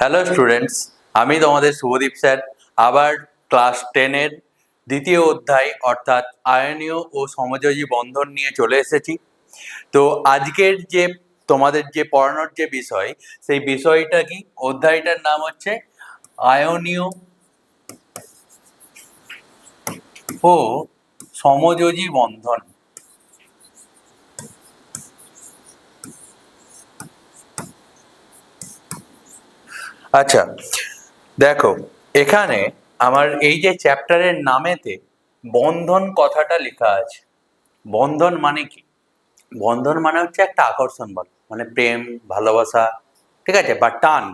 Hello students, আমি তোমাদের Subhadip sir আবার ক্লাস 10-এর দ্বিতীয় অধ্যায় অর্থাৎ আয়নীয় ও সমযোজী বন্ধন নিয়ে চলে এসেছি। তো আজকের যে তোমাদের যে পড়ানোর যে বিষয়, সেই বিষয়টা কি, অধ্যায়টার নাম হচ্ছে আয়নীয় ও সমযোজী বন্ধন। আচ্ছা, দেখো এখানে আমার এই যে চ্যাপ্টারের নামেতে বন্ধন কথাটা লেখা আছে। বন্ধন মানে কি? বন্ধন মানে হচ্ছে একটা আকর্ষণ বল, মানে প্রেম, ভালোবাসা, ঠিক আছে, বা টান।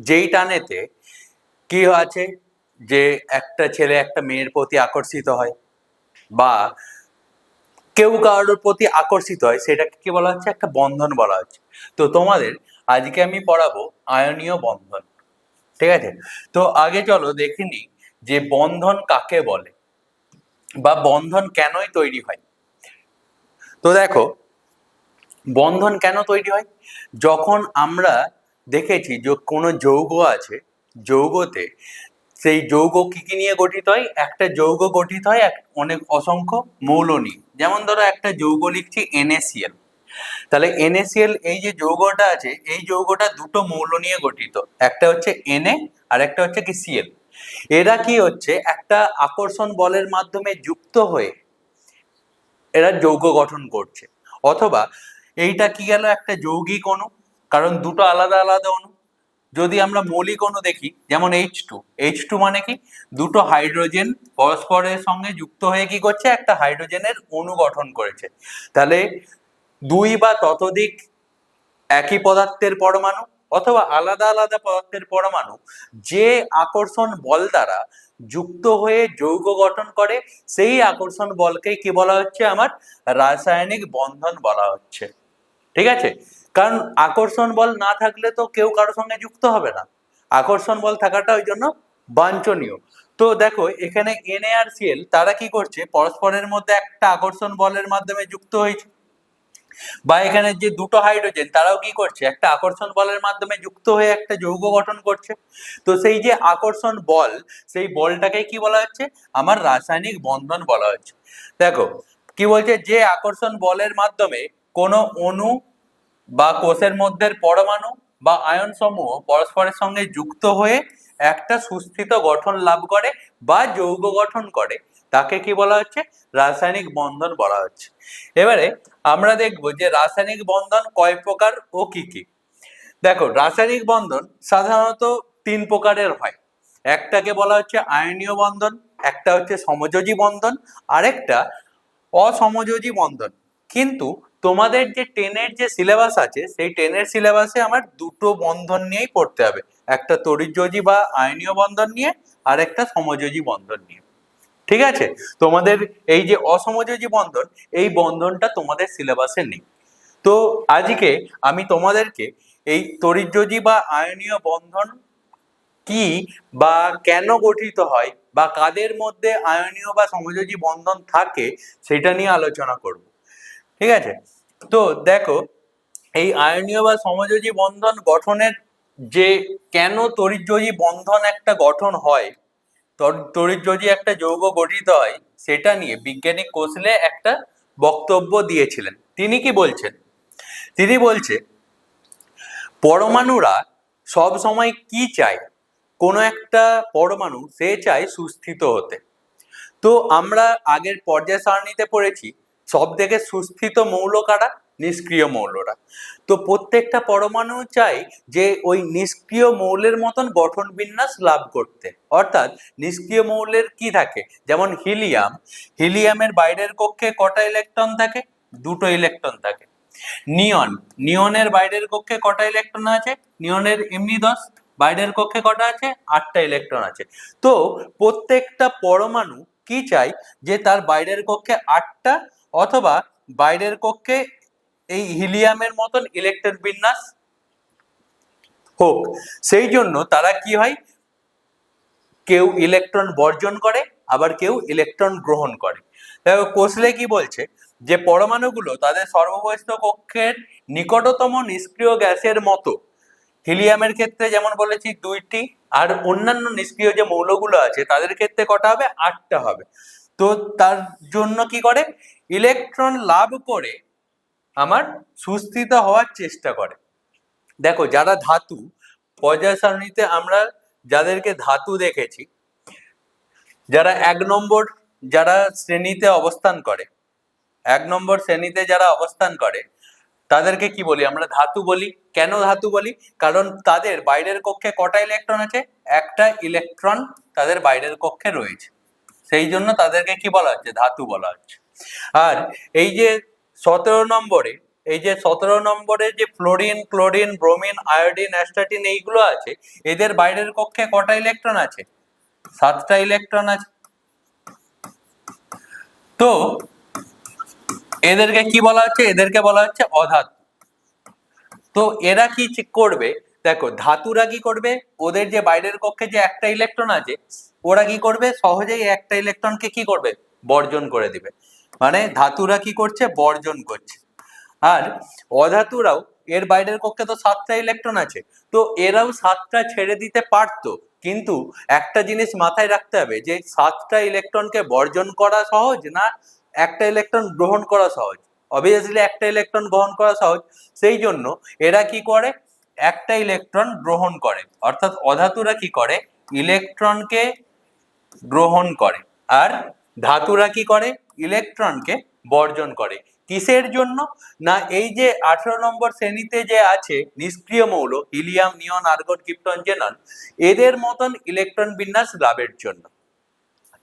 যেই টানেতে কি আছে, যে একটা ছেলে একটা মেয়ের প্রতি আকর্ষিত হয় বা কেউ কারোর প্রতি আকর্ষিত হয়, সেটাকে কি বলা হচ্ছে? একটা বন্ধন বলা হচ্ছে। তো তোমাদের আজকে আমি পড়াবো আয়নীয় বন্ধন, ঠিক আছে। তো আগে চলো দেখে নিই যে বন্ধন কাকে বলে বা বন্ধন কেনই তৈরি হয়। তো দেখো, বন্ধন কেন তৈরি হয়? যখন আমরা দেখেছি যে কোনো যৌগ আছে, যৌগতে সেই যৌগ কি কি নিয়ে গঠিত হয়? একটা যৌগ গঠিত হয় অনেক অসংখ্য মৌল নিয়ে। যেমন ধরো একটা যৌগ লিখছি NaCl, তাহলে NaCl এই যে যৌগটা আছে, এই যৌগটা দুটো মৌল নিয়ে গঠিত, একটা হচ্ছে Na আর একটা হচ্ছে কি Cl। এরা কি হচ্ছে একটা আকর্ষণ বলের মাধ্যমে যুক্ত হয়ে এরা যৌগ গঠন করছে। অথবা এইটা কি গেল একটা যৌগিক অণু, কারণ দুটো আলাদা আলাদা অণু। যদি আমরা মৌলিক অণু দেখি, যেমন H2 মানে কি, দুটো হাইড্রোজেন পরস্পরের সঙ্গে যুক্ত হয়ে কি করছে, একটা হাইড্রোজেনের অণু গঠন করেছে। তাহলে দুই বা ততোধিক একই পদার্থের পরমাণু অথবা আলাদা আলাদা পদার্থের পরমাণু যে আকর্ষণ বল দ্বারা যুক্ত হয়ে যৌগ গঠন করে, সেই আকর্ষণ বলকে কি বলা হচ্ছে? আমার রাসায়নিক বন্ধন বলা হচ্ছে, ঠিক আছে। কারণ আকর্ষণ বল না থাকলে তো কেউ কারোর সঙ্গে যুক্ত হবে না, আকর্ষণ বল থাকাটা ওই জন্য বাঞ্ছনীয়। তো দেখো এখানে Na আর Cl তারা কি করছে, পরস্পরের মধ্যে একটা আকর্ষণ বলের মাধ্যমে যুক্ত হয়েছে। বা এখানে যে দুটো হাইড্রোজেন তারাও কি করছে, একটা আকর্ষণ বলের মাধ্যমে যুক্ত হয়ে একটা যৌগ গঠন করছে। তো সেই যে আকর্ষণ বল, সেই বলটাকে কি বলা হচ্ছে? আমার রাসায়নিক বন্ধন বলা হচ্ছে। দেখো কি বলছে, যে আকর্ষণ বলের মাধ্যমে কোনো অণু বা কোষের মধ্যে পরমাণু বা আয়ন সমূহ পরস্পরের সঙ্গে যুক্ত হয়ে একটা সুস্থিত গঠন লাভ করে বা যৌগ গঠন করে, তাকে কি বলা হচ্ছে? রাসায়নিক বন্ধন বলা হচ্ছে। এবারে আমরা দেখবো যে রাসায়নিক বন্ধন কয় প্রকার ও কি কি। দেখো রাসায়নিক বন্ধন সাধারণত তিন প্রকারের হয়। একটাকে বলা হচ্ছে আয়নীয় বন্ধন, একটা হচ্ছে সমযোজী বন্ধন, আরেকটা অসমযোজী বন্ধন। কিন্তু তোমাদের যে 10-এর যে সিলেবাস আছে, সেই 10-এর সিলেবাসে আমার দুটো বন্ধন নিয়েই পড়তে হবে, একটা তড়িৎযোজী বা আয়নীয় বন্ধন নিয়ে আর একটা সমযোজী বন্ধন নিয়ে, ঠিক আছে। তোমাদের এই যে অসমযোজী বন্ধন, এই বন্ধনটা তোমাদের সিলেবাসে নেই। তো আজকে আমি তোমাদেরকে এই তড়িৎযোজী বা আয়নীয় বন্ধন কি বা কেন গঠিত হয় বা কাদের মধ্যে আয়নীয় বা সমযোজী বন্ধন থাকে, সেটা নিয়ে আলোচনা করব, ঠিক আছে। তো দেখো, এই আয়নীয় বা সমযোজী বন্ধন গঠনের যে কেন তড়িৎযোজী বন্ধন একটা গঠন হয়, তড়িৎযোজী একটা যৌগ গঠিত হয়, সেটা নিয়ে বিজ্ঞানী কোসলে একটা বক্তব্য দিয়েছিলেন। তিনি কি বলছেন? তিনি বলছে পরমাণুরা সব সময় কি চায়, কোনো একটা পরমাণু সে চায় সুস্থিত হতে। তো আমরা আগের পর্যায় সারণীতে পড়েছি সব থেকে সুস্থিত মৌল কারা? নিষ্ক্রিয় মৌলরা। তো প্রত্যেকটা পরমাণু চাই যে ওই নিষ্ক্রিয় মৌলের মতন গঠন বিন্যাস লাভ করতে। অর্থাৎ নিষ্ক্রিয় মৌলের কি থাকে, যেমন হিলিয়াম, হিলিয়ামের বাইরের কক্ষে কটা ইলেকট্রন থাকে? দুটো ইলেকট্রন থাকে। নিয়ন, নিয়নের বাইরের কক্ষে কটা ইলেকট্রন আছে? নিয়নের এমনি 10, বাইরের কক্ষে কটা আছে? 8টা ইলেকট্রন আছে। তো প্রত্যেকটা পরমাণু কি চাই, যে তার বাইরের কক্ষে 8টা অথবা বাইরের কক্ষে এই হিলিয়ামের মতন ইলেকট্রন বিন্যাস হোক। সেই জন্য তারা কি হয়, কেউ ইলেকট্রন বর্জন করে, আবার কেউ ইলেকট্রন গ্রহণ করে। দেখো কোসলে কি বলছে, যে পরমাণুগুলো তাদের সর্ববহিঃস্থ কক্ষের নিকটতম নিষ্ক্রিয় গ্যাসের মতো হিলিয়ামের ক্ষেত্রে যেমন বলেছি 2টি, আর অন্যান্য নিষ্ক্রিয় যে মৌলগুলো আছে তাদের ক্ষেত্রে কটা হবে? 8টা হবে। তো তার জন্য কি করে, ইলেকট্রন লাভ করে আমার সুস্থিত হওয়ার চেষ্টা করে। দেখো যারা ধাতু, পর্যায় সারণীতে আমরা যাদেরকে ধাতু দেখেছি, যারা 1 নম্বর যারা শ্রেণীতে অবস্থান করে, 1 নম্বর শ্রেণীতে যারা অবস্থান করে তাদেরকে কি বলি? আমরা ধাতু বলি। কেন ধাতু বলি? কারণ তাদের বাইরের কক্ষে কটা ইলেকট্রন আছে? একটা ইলেকট্রন তাদের বাইরের কক্ষে রয়েছে, সেই জন্য তাদেরকে কি বলা হচ্ছে? ধাতু বলা হচ্ছে। আর এই যে 17 নম্বরে, এই যে 17 নম্বরে যে fluorine, chlorine, bromine, iodine, astatine এইগুলো আছে, এদের বাইরের কক্ষে কটা ইলেকট্রন আছে? 7টা ইলেকট্রন আছে। তো এদেরকে কি বলা হচ্ছে? এদেরকে বলা হচ্ছে অধাতু। তো এরা কি করবে? দেখো ধাতুরা কি করবে, ওদের যে বাইরের কক্ষে যে একটা ইলেকট্রন আছে, ওরা কি করবে? সহজেই একটা ইলেকট্রনকে কি করবে? বর্জন করে দিবে। মানে ধাতুরা কি করছে? বর্জন করছে। আর অধাতুরাও, এর বাইরের কক্ষে তো 7টা ইলেকট্রন আছে, তো এরাও 7টা ছেড়ে দিতে পারতো, কিন্তু একটা জিনিস মাথায় রাখতে হবে যে 7টা ইলেকট্রনকে বর্জন করা সহজ না একটা ইলেকট্রন গ্রহণ করা সহজ? অবভিয়াসলি একটা ইলেকট্রন গ্রহণ করা সহজ, সেই জন্য এরা কি করে? একটা ইলেকট্রন গ্রহণ করে। অর্থাৎ অধাতুরা কি করে? ইলেকট্রনকে গ্রহণ করে, আর ধাতুরা কি করে? ইলেকট্রনকে বর্জন করে। কিসের জন্য? না এই যে 18 নম্বর শ্রেণীতে যে আছে নিষ্ক্রিয় মৌল হিলিয়াম, নিয়ন, আর্গন, ক্রিপ্টন, জেনন, এদের মতন ইলেকট্রন বিন্যাস লাভের জন্য।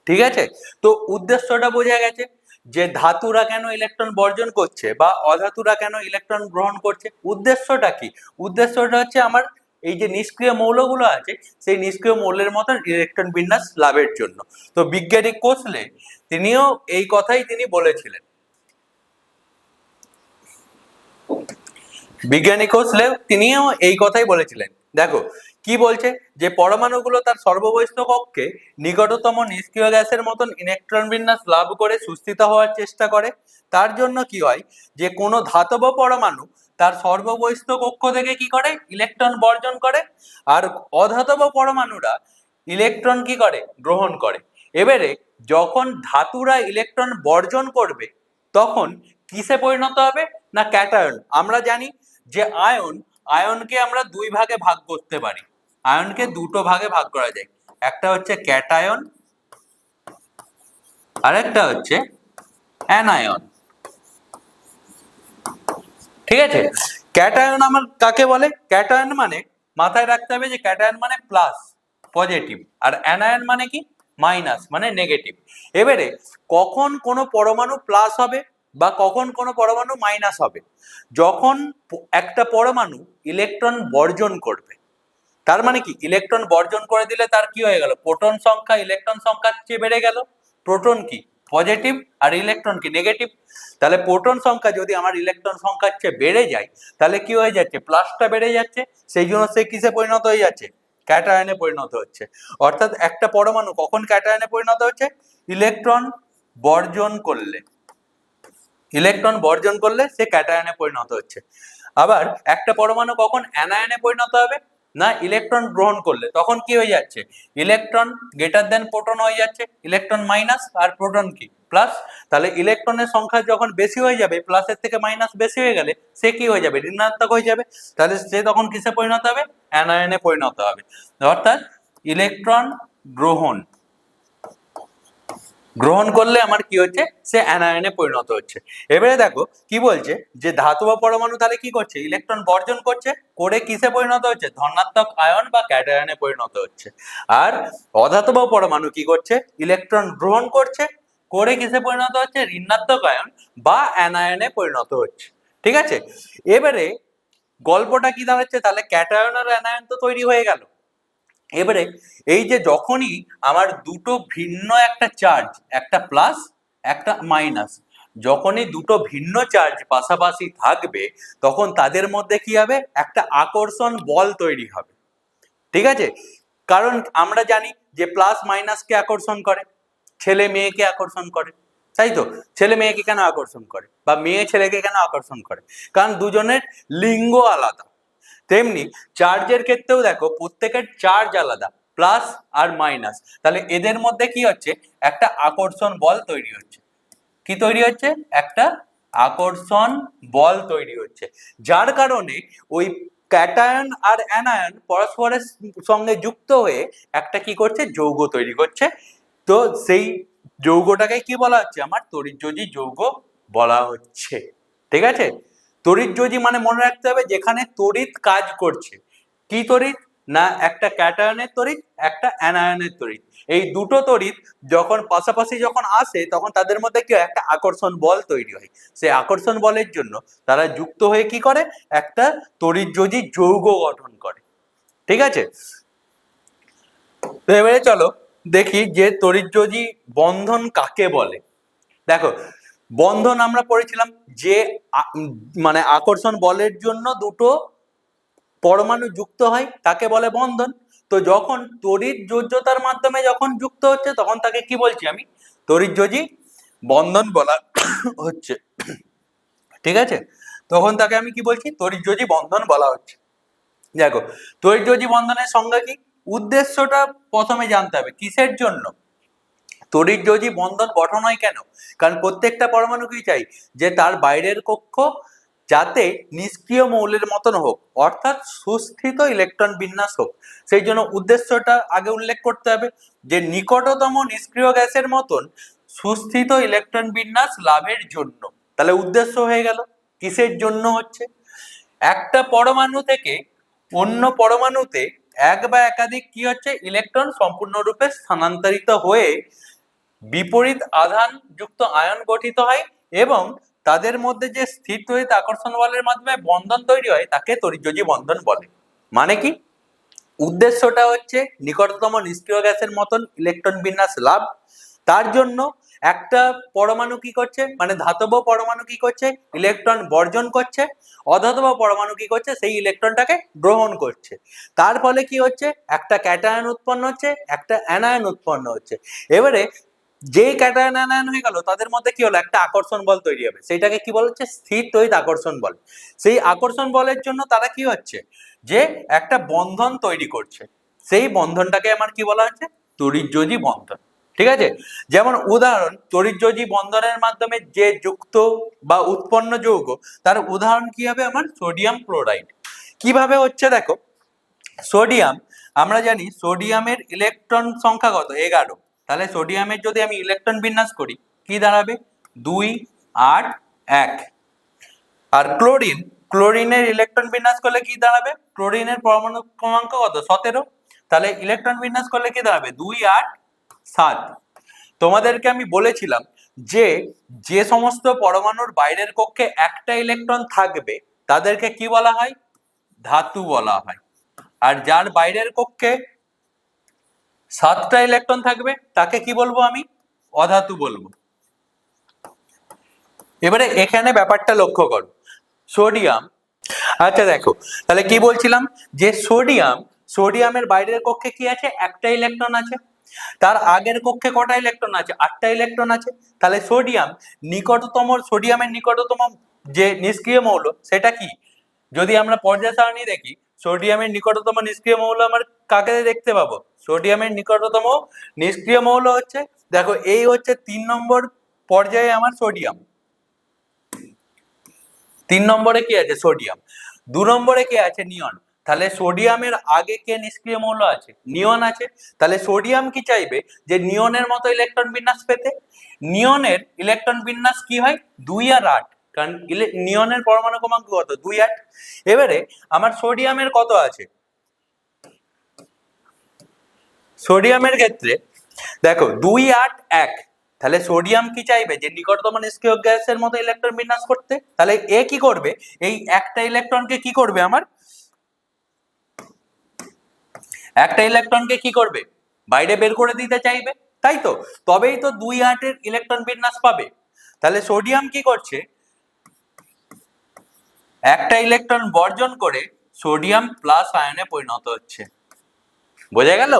ঠিক আছে? তো উদ্দেশ্যটা বোঝা গেছে যে ধাতুরা কেন ইলেকট্রন বর্জন করছে বা অধাতুরা কেন ইলেকট্রন গ্রহণ করছে। উদ্দেশ্যটা কি? উদ্দেশ্যটা হচ্ছে আমার এই যে নিষ্ক্রিয় মৌলগুলো আছে, সেই নিষ্ক্রিয় মৌলের মতন ইলেকট্রন বিন্যাস লাভের জন্য। তো বিজ্ঞানী কোসলে তিনিও এই কথাই তিনি বলেছিলেন। বিজ্ঞানী কোসলে তিনিও এই কথাই বলেছিলেন। দেখো কি বলছে, যে পরমাণুগুলো তার সর্ববহিস্থ কক্ষে নিকটতম নিষ্ক্রিয় গ্যাসের মতন ইলেকট্রন বিন্যাস লাভ করে সুস্থিত হওয়ার চেষ্টা করে। তার জন্য কি হয়, যে কোনো ধাতব পরমাণু তার সর্ববহিস্থ কক্ষ থেকে কি করে? ইলেকট্রন বর্জন করে, আর অধাতব পরমাণুরা ইলেকট্রন কি করে? গ্রহণ করে। এবারে যখন ধাতুরা ইলেকট্রন বর্জন করবে, তখন কিসে পরিণত হবে? না ক্যাটায়ন। আমরা জানি যে আয়নকে আমরা 2 ভাগে ভাগ করতে পারি। আয়নকে 2টো ভাগে ভাগ করা যায়, একটা হচ্ছে ক্যাটায়ন, আর একটা হচ্ছে অ্যানায়ন। ঠিক আছে? ক্যাটায়ন আমার কাকে বলে? ক্যাটায়ন মানে মাথায় রাখতে হবে যে ক্যাটায়ন মানে প্লাস, পজিটিভ, আর অ্যানায়ন মানে কি? মাইনাস, মানে নেগেটিভ। এবারে কখন কোনো পরমাণু প্লাস হবে বা কখন কোনো পরমাণু মাইনাস হবে? যখন একটা পরমাণু ইলেকট্রন বর্জন করবে। তার মানে কি? ইলেকট্রন বর্জন করে দিলে তার কি হয়ে গেল? প্রোটন সংখ্যা ইলেকট্রন সংখ্যার চেয়ে বেড়ে গেল। প্রোটন কি? পজিটিভ, আর ইলেকট্রন কি? নেগেটিভ। তাহলে প্রোটন সংখ্যা যদি আমার ইলেকট্রন সংখ্যার চেয়ে বেড়ে যায়, তাহলে কি হয়ে যাচ্ছে? প্লাসটা বেড়ে যাচ্ছে, সেই জন্য সে কিসে পরিণত হয়ে যাচ্ছে? ক্যাটায়নে পরিণত হচ্ছে। অর্থাৎ একটা পরমাণু কখন ক্যাটায়নে পরিণত হচ্ছে? ইলেকট্রন বর্জন করলে। ইলেকট্রন বর্জন করলে সে ক্যাটায়নে পরিণত হচ্ছে। আবার একটা পরমাণু কখন অ্যানায়নে পরিণত হবে? না ইলেকট্রন গ্রহণ করলে। তখন কি হয়ে যাচ্ছে? ইলেকট্রন গ্রেটার দেন প্রোটন হয়ে যাচ্ছে, ইলেকট্রন মাইনাস আর প্রোটন কি? প্লাস। তাহলে ইলেকট্রনের সংখ্যা যখন বেশি হয়ে যাবে, প্লাসের থেকে মাইনাস বেশি হয়ে গেলে সে কি হয়ে যাবে? ঋণাত্মক হয়ে যাবে। তাহলে সে তখন কিসে পরিণত হবে? অ্যানায়নে পরিণত হবে। অর্থাৎ ইলেকট্রন গ্রহণ গ্রহণ করলে আমার কি হচ্ছে? সে অ্যানায়নে পরিণত হচ্ছে। এবারে দেখো কি বলছে, যে ধাতব পরমাণু তাহলে কি করছে? ইলেকট্রন বর্জন করছে, করে কিসে পরিণত হচ্ছে? ধনাত্মক আয়ন বা ক্যাটায়নে পরিণত হচ্ছে। আর অধাতব পরমাণু কি করছে? ইলেকট্রন গ্রহণ করছে, করে কিসে পরিণত হচ্ছে? ঋণাত্মক আয়ন বা অ্যানায়নে পরিণত হচ্ছে। ঠিক আছে? এবারে গল্পটা কি দাঁড়াচ্ছে? তাহলে ক্যাটায়ন আর অ্যানায়ন তো তৈরি হয়ে গেল। এবারে এই যে যখনই আমার দুটো ভিন্ন একটা চার্জ, একটা প্লাস একটা মাইনাস, যখনই দুটো ভিন্ন চার্জ পাশাপাশি থাকবে, তখন তাদের মধ্যে কি হবে? একটা আকর্ষণ বল তৈরি হবে। ঠিক আছে? কারণ আমরা জানি যে প্লাস মাইনাসকে আকর্ষণ করে, ছেলে মেয়েকে আকর্ষণ করে, তাই তো? ছেলে মেয়েকে কেন আকর্ষণ করে, বা মেয়ে ছেলেকে কেন আকর্ষণ করে? কারণ দুজনের লিঙ্গ আলাদা। তেমনি চার্জের ক্ষেত্রেও দেখো প্রত্যেকের চার্জ আলাদা, প্লাস আর মাইনাস। তাহলে এদের মধ্যে কি হচ্ছে, একটা আকর্ষণ বল তৈরি হচ্ছে। কি তৈরি হচ্ছে, একটা আকর্ষণ বল তৈরি হচ্ছে, যার কারণে ওই ক্যাটায়ন আর অ্যানায়ন পরস্পরের সঙ্গে যুক্ত হয়ে একটা কি করছে, যৌগ তৈরি করছে। তো সেই যৌগটাকে কি বলা হচ্ছে, আমার তড়িৎযোজী যৌগ বলা হচ্ছে। ঠিক আছে, তড়িৎযোজী মানে মনে রাখতে হবে যেখানে তড়িৎ কাজ করছে। কি তড়িৎ না, একটা ক্যাটায়নের তড়িৎ, একটা অ্যানায়নের তড়িৎ। এই দুটো তড়িৎ যখন পাশাপাশি যখন আসে তখন তাদের মধ্যে কি হয়, একটা আকর্ষণ বল তৈরি হয়। সেই আকর্ষণ বলের জন্য তারা যুক্ত হয়ে কি করে, একটা তড়িৎযোজী যৌগ গঠন করে। ঠিক আছে, তো এবারে চলো দেখি যে তড়িৎযোজী বন্ধন কাকে বলে। দেখো, বন্ধন আমরা পড়েছিলাম যে মানে আকর্ষণ বলের জন্য দুটো পরমাণু যুক্ত হয় তাকে বলে বন্ধন। তো যখন তড়িৎ যোজ্যতার মাধ্যমে যখন যুক্ত হচ্ছে তখন তাকে কি বলছি আমি, তড়িৎযোজী বন্ধন বলা হচ্ছে। ঠিক আছে, তখন তাকে আমি কি বলছি, তড়িৎযোজী বন্ধন বলা হচ্ছে। দেখো, তড়িৎযোজী বন্ধনের সংজ্ঞা কি, উদ্দেশ্যটা প্রথমে জানতে হবে কিসের জন্য তড়িৎযোজী বন্ধন গঠন হয় কেন। কারণ প্রত্যেকটা পরমাণু কি চাই, যে তার বাইরের কক্ষ যাতে নিষ্ক্রিয় মৌলের মতন হোক, অর্থাৎ সুস্থিত ইলেকট্রন বিন্যাস হোক। সেই জন্য উদ্দেশ্যটা আগে উল্লেখ করতে হবে, যে নিকটতম নিষ্ক্রিয় গ্যাসের মতন সুস্থিত ইলেকট্রন বিন্যাস লাভের জন্য। তাহলে উদ্দেশ্য হয়ে গেল, কিসের জন্য হচ্ছে, একটা পরমাণু থেকে অন্য পরমাণুতে এক বা একাধিক কি হচ্ছে, ইলেকট্রন সম্পূর্ণরূপে স্থানান্তরিত হয়ে বিপরীত আধান যুক্ত আয়ন গঠিত হয় এবং তাদের মধ্যে যে স্থির তড়িৎ আকর্ষণ বলের মাধ্যমে বন্ধন তৈরি হয় তাকে তড়িৎযোজী বন্ধন বলে। মানে কি, উদ্দেশ্যটা হচ্ছে নিকটতম নিষ্ক্রিয় গ্যাসের মতন ইলেকট্রন বিন্যাস লাভ। তার জন্য একটা পরমাণু কি করছে, মানে ধাতব পরমাণু কি করছে, ইলেকট্রন বর্জন করছে, অধাতব পরমাণু কি করছে, সেই ইলেকট্রনটাকে গ্রহণ করছে। তার ফলে কি হচ্ছে, একটা ক্যাটায়ন উৎপন্ন হচ্ছে, একটা অ্যানায়ন উৎপন্ন হচ্ছে। এবারে যে ক্যাটায়ন অ্যানায়ন হয়ে গেল তাদের মধ্যে কি হলো, একটা আকর্ষণ বল তৈরি হবে, সেটাকে কি বলা হচ্ছে, স্থির তড়িৎ আকর্ষণ বল। সেই আকর্ষণ বলের জন্য তারা কি হচ্ছে, যে একটা বন্ধন তৈরি করছে, সেই বন্ধনটাকে আমার কি বলা হচ্ছে, তড়িৎযোজী বন্ধন। ঠিক আছে, যেমন উদাহরণ, তড়িৎযোজী বন্ধনের মাধ্যমে যে যুক্ত বা উৎপন্ন যৌগ, তার উদাহরণ কি হবে, আমার সোডিয়াম ক্লোরাইড। কিভাবে হচ্ছে দেখো, সোডিয়াম, আমরা জানি সোডিয়ামের ইলেকট্রন সংখ্যা কত, 11। তাহলে সোডিয়ামের যদি আমি ইলেকট্রন বিন্যাস করি কি দাঁড়াবে, 2 8 1। আর ক্লোরিন, ক্লোরিনের ইলেকট্রন বিন্যাস করলে কি দাঁড়াবে, ক্লোরিনের পরমাণু ক্রমাঙ্ক কত, 17। তাহলে ইলেকট্রন বিন্যাস করলে কি দাঁড়াবে, 2 8 7। তোমাদেরকে আমি বলেছিলাম যে যে সমস্ত পরমাণুর বাইরের কক্ষে একটা ইলেকট্রন থাকবে তাদেরকে কি বলা হয়, ধাতু বলা হয়। আর যার বাইরের কক্ষে 7টা ইলেকট্রন থাকবে তাকে কি বলবো আমি, অধাতু বলবো। এবারে এখানে ব্যাপারটা লক্ষ্য করো, সোডিয়াম, আচ্ছা দেখো তাহলে কি বলছিলাম, যে সোডিয়ামের বাইরের কক্ষে কি আছে, একটা ইলেকট্রন আছে। তার আগের কক্ষে কটা ইলেকট্রন আছে, 8টা ইলেকট্রন আছে। তাহলে সোডিয়ামের নিকটতম যে নিষ্ক্রিয় মৌল সেটা কি, যদি আমরা পর্যায় সারণী দেখি, সোডিয়ামের নিকটতম নিষ্ক্রিয় মৌল আমার কাকে দেখতে পাবো, সোডিয়ামের নিকটতম নিষ্ক্রিয় মৌল হচ্ছে, দেখো এই হচ্ছে 3 নম্বর পর্যায়ে আমার সোডিয়াম। 3 নম্বরে কি আছে, সোডিয়াম। 2 নম্বরে কে আছে, নিয়ন। তাহলে সোডিয়ামের আগে কে নিষ্ক্রিয় মৌল আছে, নিয়ন আছে। তাহলে সোডিয়াম কি চাইবে, যে নিয়নের মতো ইলেকট্রন বিন্যাস পেতে। নিয়নের ইলেকট্রন বিন্যাস কি হয়, 2 আর 8, কারণ নিয়নের পরমাণু ক্রমাঙ্ক কত, 2 8। এবারে আমার সোডিয়ামের কত আছে, সোডিয়ামের ক্ষেত্রে দেখো 2 8 1। তাহলে সোডিয়াম কি চাইবে, যে নিকটতম নিষ্ক্রিয় গ্যাসের মতো ইলেকট্রন বিন্যাস করতে। তাহলে এ কি করবে, এই একটা ইলেকট্রনকে কি করবে, আমার একটা ইলেকট্রনকে কি করবে, বাইরে বের করে দিতে চাইবে, তাই তো, তবেই তো 2 8 ইলেকট্রন বিন্যাস পাবে। তাহলে সোডিয়াম কি করছে, একটা ইলেকট্রন বর্জন করে সোডিয়াম প্লাস আয়নে পরিণত হচ্ছে। বোঝা গেল,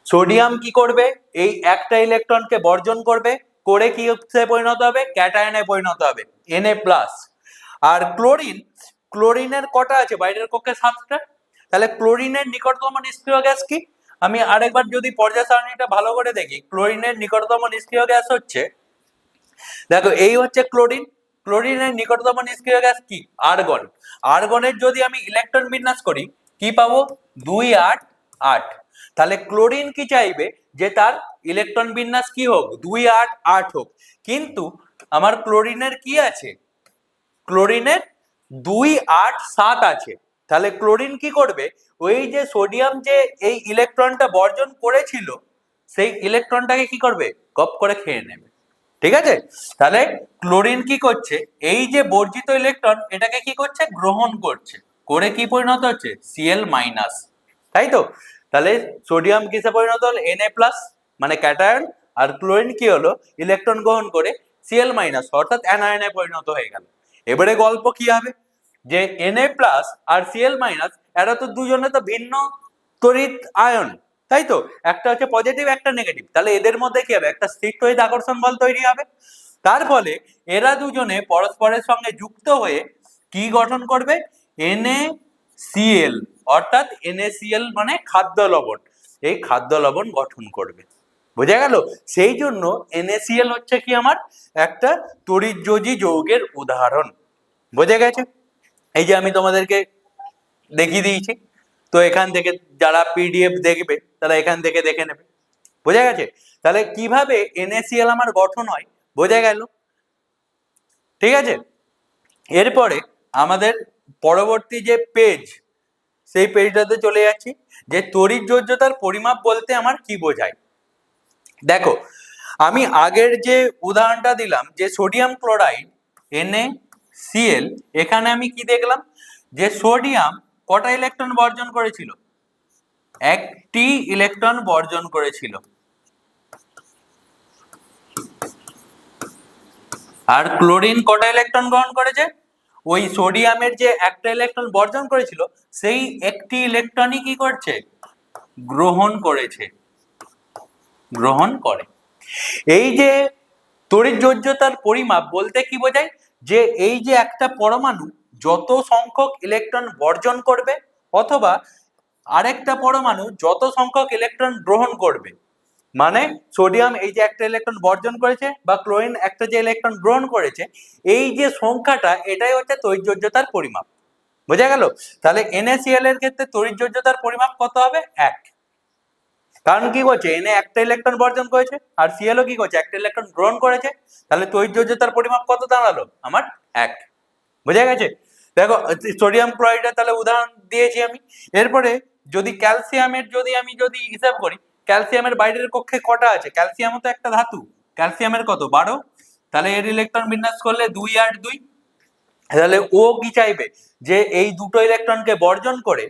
সোডিয়াম কি করবে, এই একটা ইলেকট্রনকে বর্জন করবে, করে কি পরিণত হবে, ক্যাটায়নে পরিণত হবে, Na+। আর ক্লোরিন ক্লোরিনের কটা আছে? বাইরের কক্ষে 7টা। তাহলে ক্লোরিনের নিকটতম নিষ্ক্রিয় গ্যাস কি? আমি আরেকবার যদি পর্যায় সারণীটা ভালো করে দেখি, ক্লোরিনের নিকটতম নিষ্ক্রিয় গ্যাস হচ্ছে, দেখো এই হচ্ছে ক্লোরিন। ক্লোরিনের নিকটতম নিষ্ক্রিয় গ্যাস কি? আর্গন। আর্গনের যদি আমি ইলেকট্রন বিন্যাস করি কি পাবো? 2-8-8। তাহলে ক্লোরিন কি চাইবে? যে তার ইলেকট্রন বিন্যাস কি হোক? 2-8-8 হোক। কিন্তু আমার ক্লোরিনের কি আছে? ক্লোরিনের 2-8-7 আছে। তাহলে ক্লোরিন কি করবে? ওই যে সোডিয়াম যে এই ইলেকট্রনটা বর্জন করেছিল, সেই ইলেকট্রনটাকে কি করবে? গপ করে খেয়ে নেবে। ঠিক আছে? তাহলে ক্লোরিন কি করছে? এই যে বর্জিত ইলেকট্রন এটাকে কি করছে? গ্রহণ করছে, করে কি পরিণত হচ্ছে? Cl minus. তাই তো? তাহলে সোডিয়াম কিসে পরিণত হলো? Na+, মানে ক্যাটায়ন। আর ক্লোরিন কি হলো? ইলেকট্রন গ্রহণ করে Cl মাইনাস, অর্থাৎ অ্যানায়নে পরিণত হয়ে গেল। এবারে গল্প কি হবে? যে Na+ আর Cl মাইনাস এরা তো দুজনে তো ভিন্ন তড়িৎ আয়ন, তাই তো? একটা হচ্ছে পজিটিভ, একটা নেগেটিভ। তাহলে এদের মধ্যে কি হবে? একটা স্থির তড়িৎ আকর্ষণ বল তৈরি হবে। তার ফলে এরা দুজনে পরস্পরের সঙ্গে যুক্ত হয়ে কি গঠন করবে? NaCl, অর্থাৎ NaCl মানে খাদ্য লবণ। এই খাদ্য লবণ গঠন করবে। বোঝা গেল? সেই জন্য NaCl হচ্ছে কি আমার একটা তড়িৎযোজী যৌগের উদাহরণ। বোঝা গেছে? এই যে আমি তোমাদেরকে দেখিয়ে দিয়েছি। তো এখান থেকে যারা PDF দেখবে তারা এখান থেকে দেখে নেবে। বোঝা গেছে? তাহলে কিভাবে NaCl আমার গঠন হয় বোঝা গেল। ঠিক আছে? এরপরে আমাদের পরবর্তী যে পেজ, সেই পেজটাতে চলে যাচ্ছি, যে তড়িৎযোজ্যতার পরিমাপ বলতে আমার কি বোঝায়। দেখো, আমি আগের যে উদাহরণটা দিলাম যে সোডিয়াম ক্লোরাইড NaCl, এখানে আমি কি দেখলাম? যে সোডিয়াম কটা ইলেকট্রন বর্জন করেছিল? একটি ইলেকট্রন বর্জন করেছিল। আর ক্লোরিন কটা ইলেকট্রন গ্রহণ করেছে? ওই সোডিয়ামের যে একটা ইলেকট্রন বর্জন করেছিল সেই একটি ইলেকট্রনই কি করছে? গ্রহণ করেছে, গ্রহণ করে। এই যে তড়িৎযোজ্যতার পরিমাপ বলতে কি বোঝায়? যে এই যে একটা পরমাণু যত সংখ্যক ইলেকট্রন বর্জন করবে, অথবা আরেকটা পরমাণু যত সংখ্যক ইলেকট্রন গ্রহণ করবে, মানে সোডিয়াম এই যে একটা ইলেকট্রন বর্জন করেছে বা ক্লোরিন একটা যে ইলেকট্রন গ্রহণ করেছে, এই যে সংখ্যাটা এটাই হচ্ছে তড়িৎযোজ্যতার পরিমাপ। বোঝা গেল? তাহলে NaCl এর ক্ষেত্রে তড়িৎযোজ্যতার পরিমাপ কত হবে? 1। কারণ কি করছে? Na একটা ইলেকট্রন বর্জন করেছে আর Cl কি করছে? একটা ইলেকট্রন গ্রহণ করেছে। তাহলে তড়িৎযোজ্যতার পরিমাপ কত দাঁড়ালো? আমার 1। বোঝা গেছে? দেখো, সোডিয়াম ক্লোরাইডের তাহলে উদাহরণ দিয়েছি আমি। এরপরে যদি ক্যালসিয়ামের যদি হিসাব করি, ক্যালসিয়ামের বাইরের কক্ষে কটা আছে? ক্যালসিয়ামও তো একটা ধাতু। ক্যালসিয়ামের কত? 12। তাহলে এর ইলেকট্রন বিন্যাস করলে 2-8-2। তাহলে ও কি চাইবে? যে এই দুটো ইলেকট্রনকে বর্জন করে,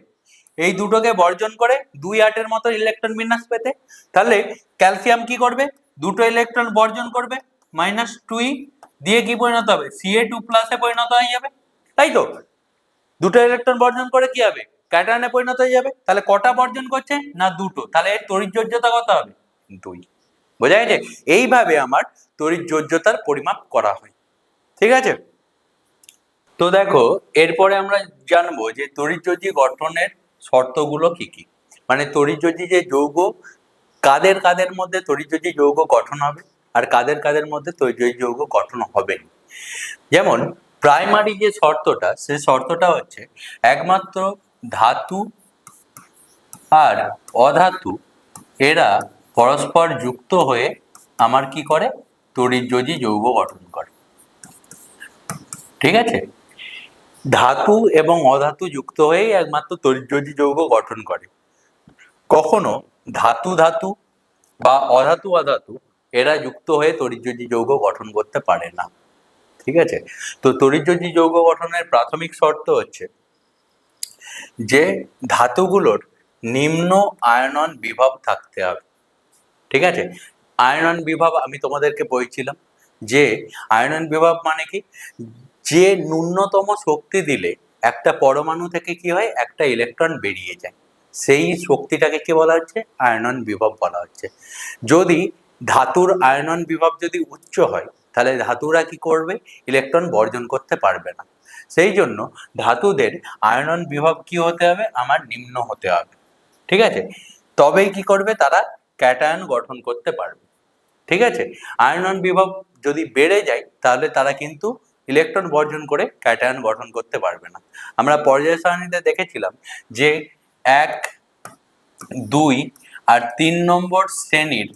এই দুটোকে বর্জন করে 2-8-এর মতো ইলেকট্রন বিন্যাস পেতে। তাহলে ক্যালসিয়াম কি করবে? দুটো ইলেকট্রন বর্জন করবে, -2 দিয়ে কি পরিণত হবে? Ca2+ এ পরিণত হয়ে যাবে। তাই তো? দুটো ইলেকট্রন বর্জন করে কি হবে? ক্যাটায়নে পরিণত হয়ে যাবে। তাহলে কটা বর্জন করছে? না, দুটো। তাহলে এর তড়িৎযোজ্যতা কত হবে? 2। বোঝা গেছে? এইভাবে আমার তড়িৎযোজ্যতার পরিমাপ করা হয়। ঠিক আছে? তো দেখো, এরপরে আমরা জানবো যে তড়িৎযোজী গঠনের শর্তগুলো কি কি। মানে তড়িৎযোজী যে যৌগ, কাদের কাদের মধ্যে তড়িৎযোজী যৌগ গঠন হবে আর কাদের কাদের মধ্যে তড়িৎযোজী যৌগ গঠন হবে না। যেমন প্রাইমারি যে শর্তটা, সেই শর্তটা হচ্ছে একমাত্র ধাতু আর অধাতু এরা পরস্পর যুক্ত হয়ে আমার কি করে? তড়িৎযোজী যৌগ গঠন করে। ঠিক আছে? ধাতু এবং অধাতু যুক্ত হয়েই একমাত্র তড়িৎযোজী যৌগ গঠন করে। কখনো ধাতু ধাতু বা অধাতু অধাতু এরা যুক্ত হয়ে তড়িৎযোজী যৌগ গঠন করতে পারে না। ঠিক আছে? তো তড়িৎযোজী যৌগ গঠনের প্রাথমিক শর্ত হচ্ছে যে ধাতুগুলোর নিম্ন আয়নন বিভব থাকতে হবে। ঠিক আছে? আয়নন বিভব আমি তোমাদেরকে বলছিলাম যে আয়নন বিভব মানে কি? যে ন্যূনতম শক্তি দিলে একটা পরমাণু থেকে কি হয়? একটা ইলেকট্রন বেরিয়ে যায়, সেই শক্তিটাকে কি বলা হচ্ছে? আয়নন বিভব বলা হচ্ছে। যদি ধাতুর আয়নন বিভব যদি উচ্চ হয় তাহলে ধাতুরা কি করবে? ইলেকট্রন বর্জন করতে পারবে না। সেই জন্য ধাতুদের আয়নন বিভব কি হতে হবে, আমার নিম্ন হতে হবে। ঠিক আছে, তবেই কি করবে, তারা ক্যাটায়ন গঠন করতে পারবে। ঠিক আছে, আয়নন বিভব যদি বেড়ে যায় তাহলে তারা কিন্তু ইলেকট্রন বর্জন করে ক্যাটায়ন গঠন করতে পারবে না। আমরা পর্যায় সারণীতে দেখেছিলাম যে 1, 2 আর 3 নম্বর শ্রেণীর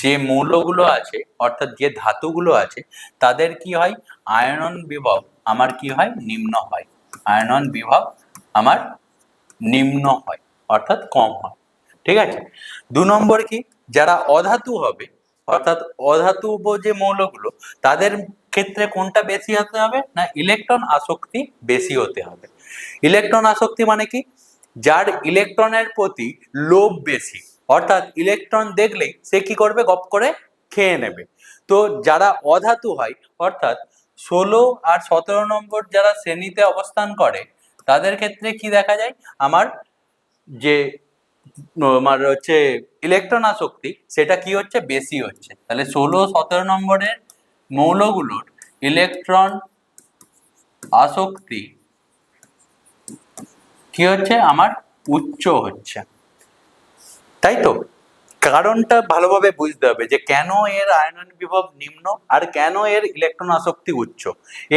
যে মৌলগুলো আছে অর্থাৎ যে ধাতুগুলো আছে তাদের কি হয়, আয়নন বিভব আমার কি হয়, নিম্ন হয়। আয়নন বিভব আমার নিম্ন হয় অর্থাৎ কম হয়। ঠিক আছে, 2 নম্বর কি, যারা অধাতু হবে অর্থাৎ অধাতুব যে মৌলগুলো তাদের ক্ষেত্রে কোনটা বেশি হতে হবে না, ইলেকট্রন আসক্তি বেশি হতে হবে। ইলেকট্রন আসক্তি মানে কি, যার ইলেকট্রনের প্রতি লোভ বেশি, অর্থাৎ ইলেকট্রন দেখলেই সে কি করবে, গপ করে খেয়ে নেবে। তো যারা অধাতু হয় অর্থাৎ 16 আর 17 নম্বর যারা শ্রেণীতে অবস্থান করে তাদের ক্ষেত্রে কি দেখা যায়, আমার যে আমার হচ্ছে ইলেকট্রন আসক্তি সেটা কি হচ্ছে, বেশি হচ্ছে। তাহলে 16-17 নম্বরের মৌলগুলোর ইলেকট্রন আসক্তি কি হচ্ছে, আমার উচ্চ হচ্ছে। তাই তো, কারণটা ভালোভাবে বুঝতে হবে যে কেন এর আয়নন বিভব নিম্ন আর কেন এর ইলেকট্রন আসক্তি উচ্চ।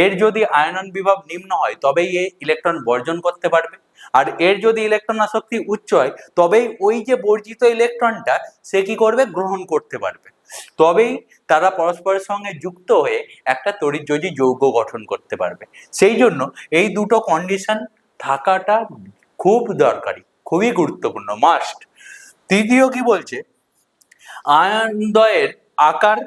এর যদি আয়নন বিভব নিম্ন হয় তবেই এ ইলেকট্রন বর্জন করতে পারবে, আর এর যদি ইলেকট্রন আসক্তি উচ্চ হয় তবেই ওই যে বর্জিত ইলেকট্রনটা সে কি করবে, গ্রহণ করতে পারবে। তবেই তারা পরস্পরের সঙ্গে যুক্ত হয়ে একটা তড়িৎযোজী যৌগ গঠন করতে পারবে। সেই জন্য এই দুটো কন্ডিশন থাকাটা খুব দরকারি, খুবই গুরুত্বপূর্ণ, মাস্ট। তৃতীয় কি বলছে, আয়নদ্বয়ের আকার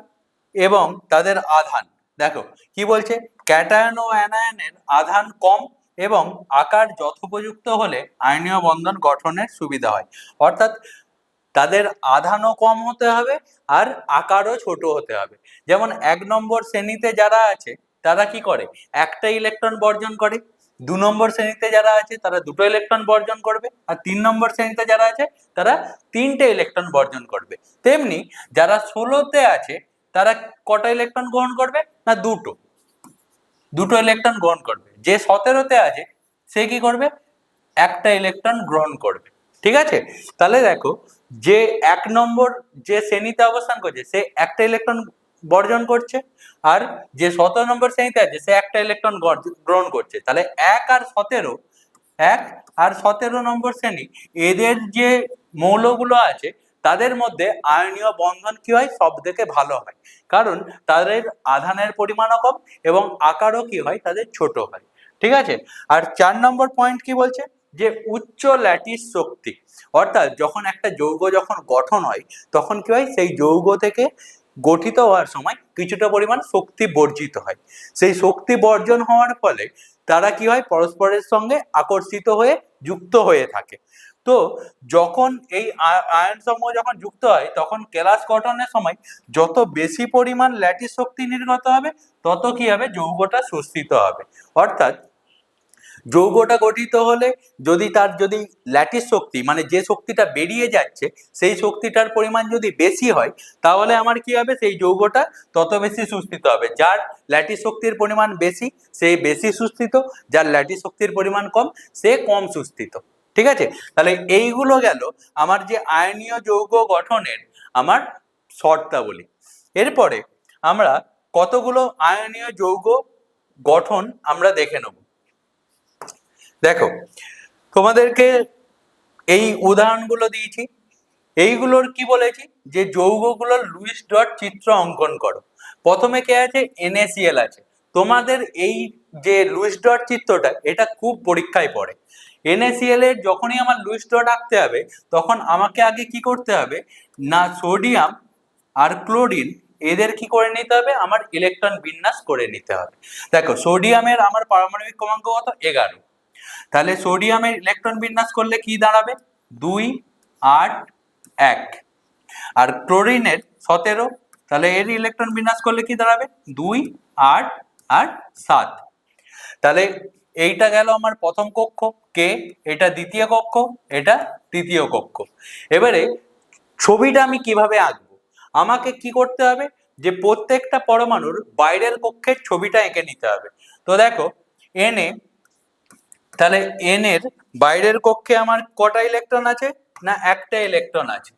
এবং তাদের আধান। দেখো কি বলছে, ক্যাটায়ন ও অ্যানায়নের আধান কম এবং আকার যথোপযুক্ত হলে আয়নীয় বন্ধন গঠনের সুবিধা হয়। অর্থাৎ তাদের আধানও কম হতে হবে আর আকারও ছোট হতে হবে। যেমন 1 নম্বর শ্রেণীতে যারা আছে তারা কি করে, একটা ইলেকট্রন বর্জন করে। 2 নম্বর শ্রেণীতে যারা আছে তারা 2টো ইলেকট্রন বর্জন করবে, আর 3 নম্বর শ্রেণীতে যারা আছে তারা 3টে ইলেকট্রন বর্জন করবে। তেমনি যারা 16তে আছে তারা কটা ইলেকট্রন গ্রহণ করবে না, দুটো ইলেকট্রন গ্রহণ করবে। যে 17তে আছে সে কি করবে, একটা ইলেকট্রন গ্রহণ করবে। ঠিক আছে, তাহলে দেখো যে 1 নম্বর যে শ্রেণীতে অবস্থান করছে সে একটা ইলেকট্রন বর্জন করছে, আর যে 17 নম্বর শ্রেণীতে আছে সে একটা ইলেকট্রন গ্রহণ করছে। তাহলে 1 আর 17 নম্বর শ্রেণী এদের যে মৌলগুলো আছে তাদের মধ্যে আয়নীয় বন্ধন কি হয়, সব থেকে ভালো হয়, কারণ তাদের আধানের পরিমাণও কম এবং আকারও কি হয়, তাদের ছোট হয়। ঠিক আছে, আর 4 নম্বর পয়েন্ট কি বলছে, যে উচ্চ ল্যাটিস শক্তি, অর্থাৎ যখন একটা যৌগ যখন গঠন হয় তখন কি হয়, সেই যৌগ থেকে গঠিত হওয়ার সময় কিছুটা পরিমাণ শক্তি বর্জিত হয়। সেই শক্তি বর্জন হওয়ার ফলে তারা কি হয়, পরস্পরের সঙ্গে আকর্ষিত হয়ে যুক্ত হয়ে থাকে। তো যখন এই আয়ন সমূহ যখন যুক্ত হয় তখন কেলাস গঠনের সময় যত বেশি পরিমাণ ল্যাটিস শক্তি নির্গত হবে তত কি হবে, যৌগটা শোষিত হবে। অর্থাৎ যৌগটা গঠিত হলে যদি ল্যাটিস শক্তি মানে যে শক্তিটা বেরিয়ে যাচ্ছে সেই শক্তিটার পরিমাণ যদি বেশি হয় তাহলে আমার কি হবে, সেই যৌগটা তত বেশি সুস্থিত হবে। যার ল্যাটিস শক্তির পরিমাণ বেশি সে বেশি সুস্থিত, যার ল্যাটিস শক্তির পরিমাণ কম সে কম সুস্থিত। ঠিক আছে, তাহলে এইগুলো গেল আমার যে আয়নীয় যৌগ গঠনের আমার শর্তাবলী। এরপরে আমরা কতগুলো আয়নীয় যৌগ গঠন আমরা দেখে নেব। দেখো তোমাদেরকে এই উদাহরণগুলো দিয়েছি, এইগুলোর কি বলেছি, যে যৌগগুলোর লুইস ডট চিত্র অঙ্কন করো। প্রথমে কে আছে, NaCl আছে। তোমাদের এই যে লুইস ডট চিত্রটা এটা খুব পরীক্ষায় পড়ে। NaCl এর যখনই আমার লুইস ডট আঁকতে হবে তখন আমাকে আগে কি করতে হবে না, সোডিয়াম আর ক্লোরিন এদের কি করে নিতে হবে, আমার ইলেকট্রন বিন্যাস করে নিতে হবে। দেখো সোডিয়ামের আমার পারমাণবিক ক্রমাঙ্ক কত, 11। তাহলে সোডিয়ামের ইলেকট্রন বিন্যাস করলে কি দাঁড়াবে, 2, 8, 1। আর ক্লোরিনের 17, তাহলে এর ইলেকট্রন বিন্যাস করলে কি দাঁড়াবে, 2, 8 আর 7। তাহলে এইটা গেল আমার প্রথম কক্ষ কে, এটা দ্বিতীয় কক্ষ, এটা তৃতীয় কক্ষ। এবারে ছবিটা আমি কিভাবে আঁকবো, আমাকে কি করতে হবে, যে প্রত্যেকটা পরমাণুর বাইরের কক্ষের ছবিটা এঁকে নিতে হবে। তো দেখো এনে, তাহলে এন এর বাইরের কক্ষে আমার কটা ইলেকট্রন আছে, না একটা ইলেকট্রন আছে।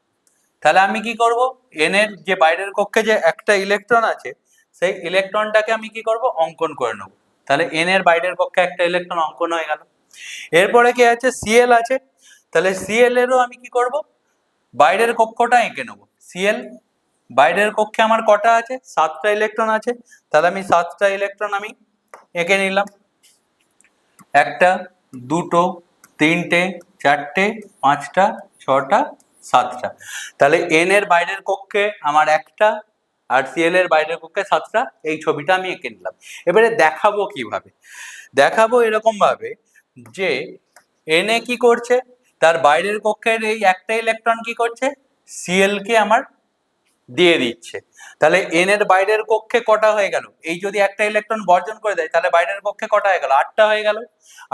তাহলে আমি কি করব, এন এর যে বাইরের কক্ষে যে একটা ইলেকট্রন আছে সেই ইলেকট্রনটাকে আমি কি করব, অঙ্কন করে নেব। তাহলে এন এর বাইরের কক্ষে একটা ইলেকট্রন অঙ্কন হয়ে গেল। এরপরে কি আছে, সিএল আছে, তাহলে সিএল এরও আমি কি করব, বাইরের কক্ষটা এঁকে নেব। সিএল বাইরের কক্ষে আমার কটা আছে, 7টা ইলেকট্রন আছে, তাহলে আমি 7টা ইলেকট্রন আমি এঁকে নিলাম। একটা, দুটো, তিনটে, চারটে, পাঁচটা, ছটা, 7টা। তাহলে এন এর বাইরের কক্ষে আমার একটা, আর সিএল এর বাইরের কক্ষে 7টা, এই ছবিটা আমি এঁকে নিলাম। এবারে দেখাবো কিভাবে, দেখাবো এরকম ভাবে যে এন এ কি করছে, তার বাইরের কক্ষের এই একটা ইলেকট্রন কি করছে, সিএল কে আমার দিয়ে দিচ্ছে। তাহলে এন এর বাইরের কক্ষে কটা হয়ে গেল, এই যদি একটা ইলেকট্রন বর্জন করে দেয় তাহলে বাইরের কক্ষে কটা হয়ে গেল, 8টা হয়ে গেল।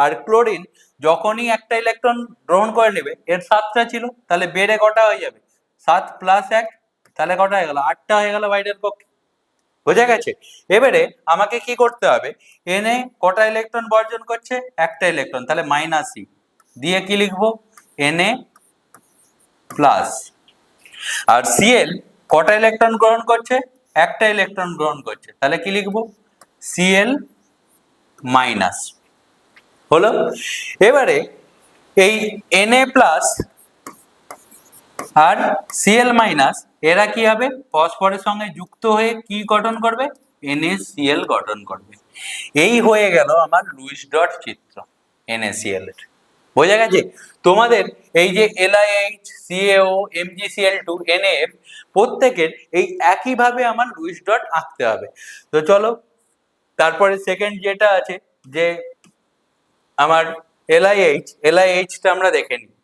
আর ক্লোরিন যখনই একটা ইলেকট্রন গ্রহণ করে নেবে, এর 7টা ছিল, তাহলে বেড়ে কটা হয়ে যাবে, 7 + 1, তাহলে কটা হয়ে গেল, 8টা হয়ে গেল বাইরের কক্ষে। বোঝা গেছে? এবারে আমাকে কি করতে হবে, এন এ কটা ইলেকট্রন বর্জন করছে, একটা ইলেকট্রন, তাহলে -e দিয়ে কি লিখবো, এন এ প্লাস। আর সিএল কটা ইলেকট্রন গ্রহণ করছে, একটা ইলেকট্রন গ্রহণ করছে, তাহলে কি লিখবো, সিএল মাইনাস। হলো? এবারে এই Na প্লাস আর সিএল মাইনাস এরা কি হবে, পরস্পরের সঙ্গে যুক্ত হয়ে কি গঠন করবে, NaCl গঠন করবে। এই হয়ে গেল আমার লুইস ডট চিত্র NaCl এর। বোঝা গেছে? তোমাদের এই যে LiH, CaO, MgCl2, NaF প্রত্যেকের এই একইভাবে আমার লুইস ডট আঁকতে হবে। তো চলো তারপরে সেকেন্ড যেটা আছে যে আমার LiH টা আমরা দেখে নিই।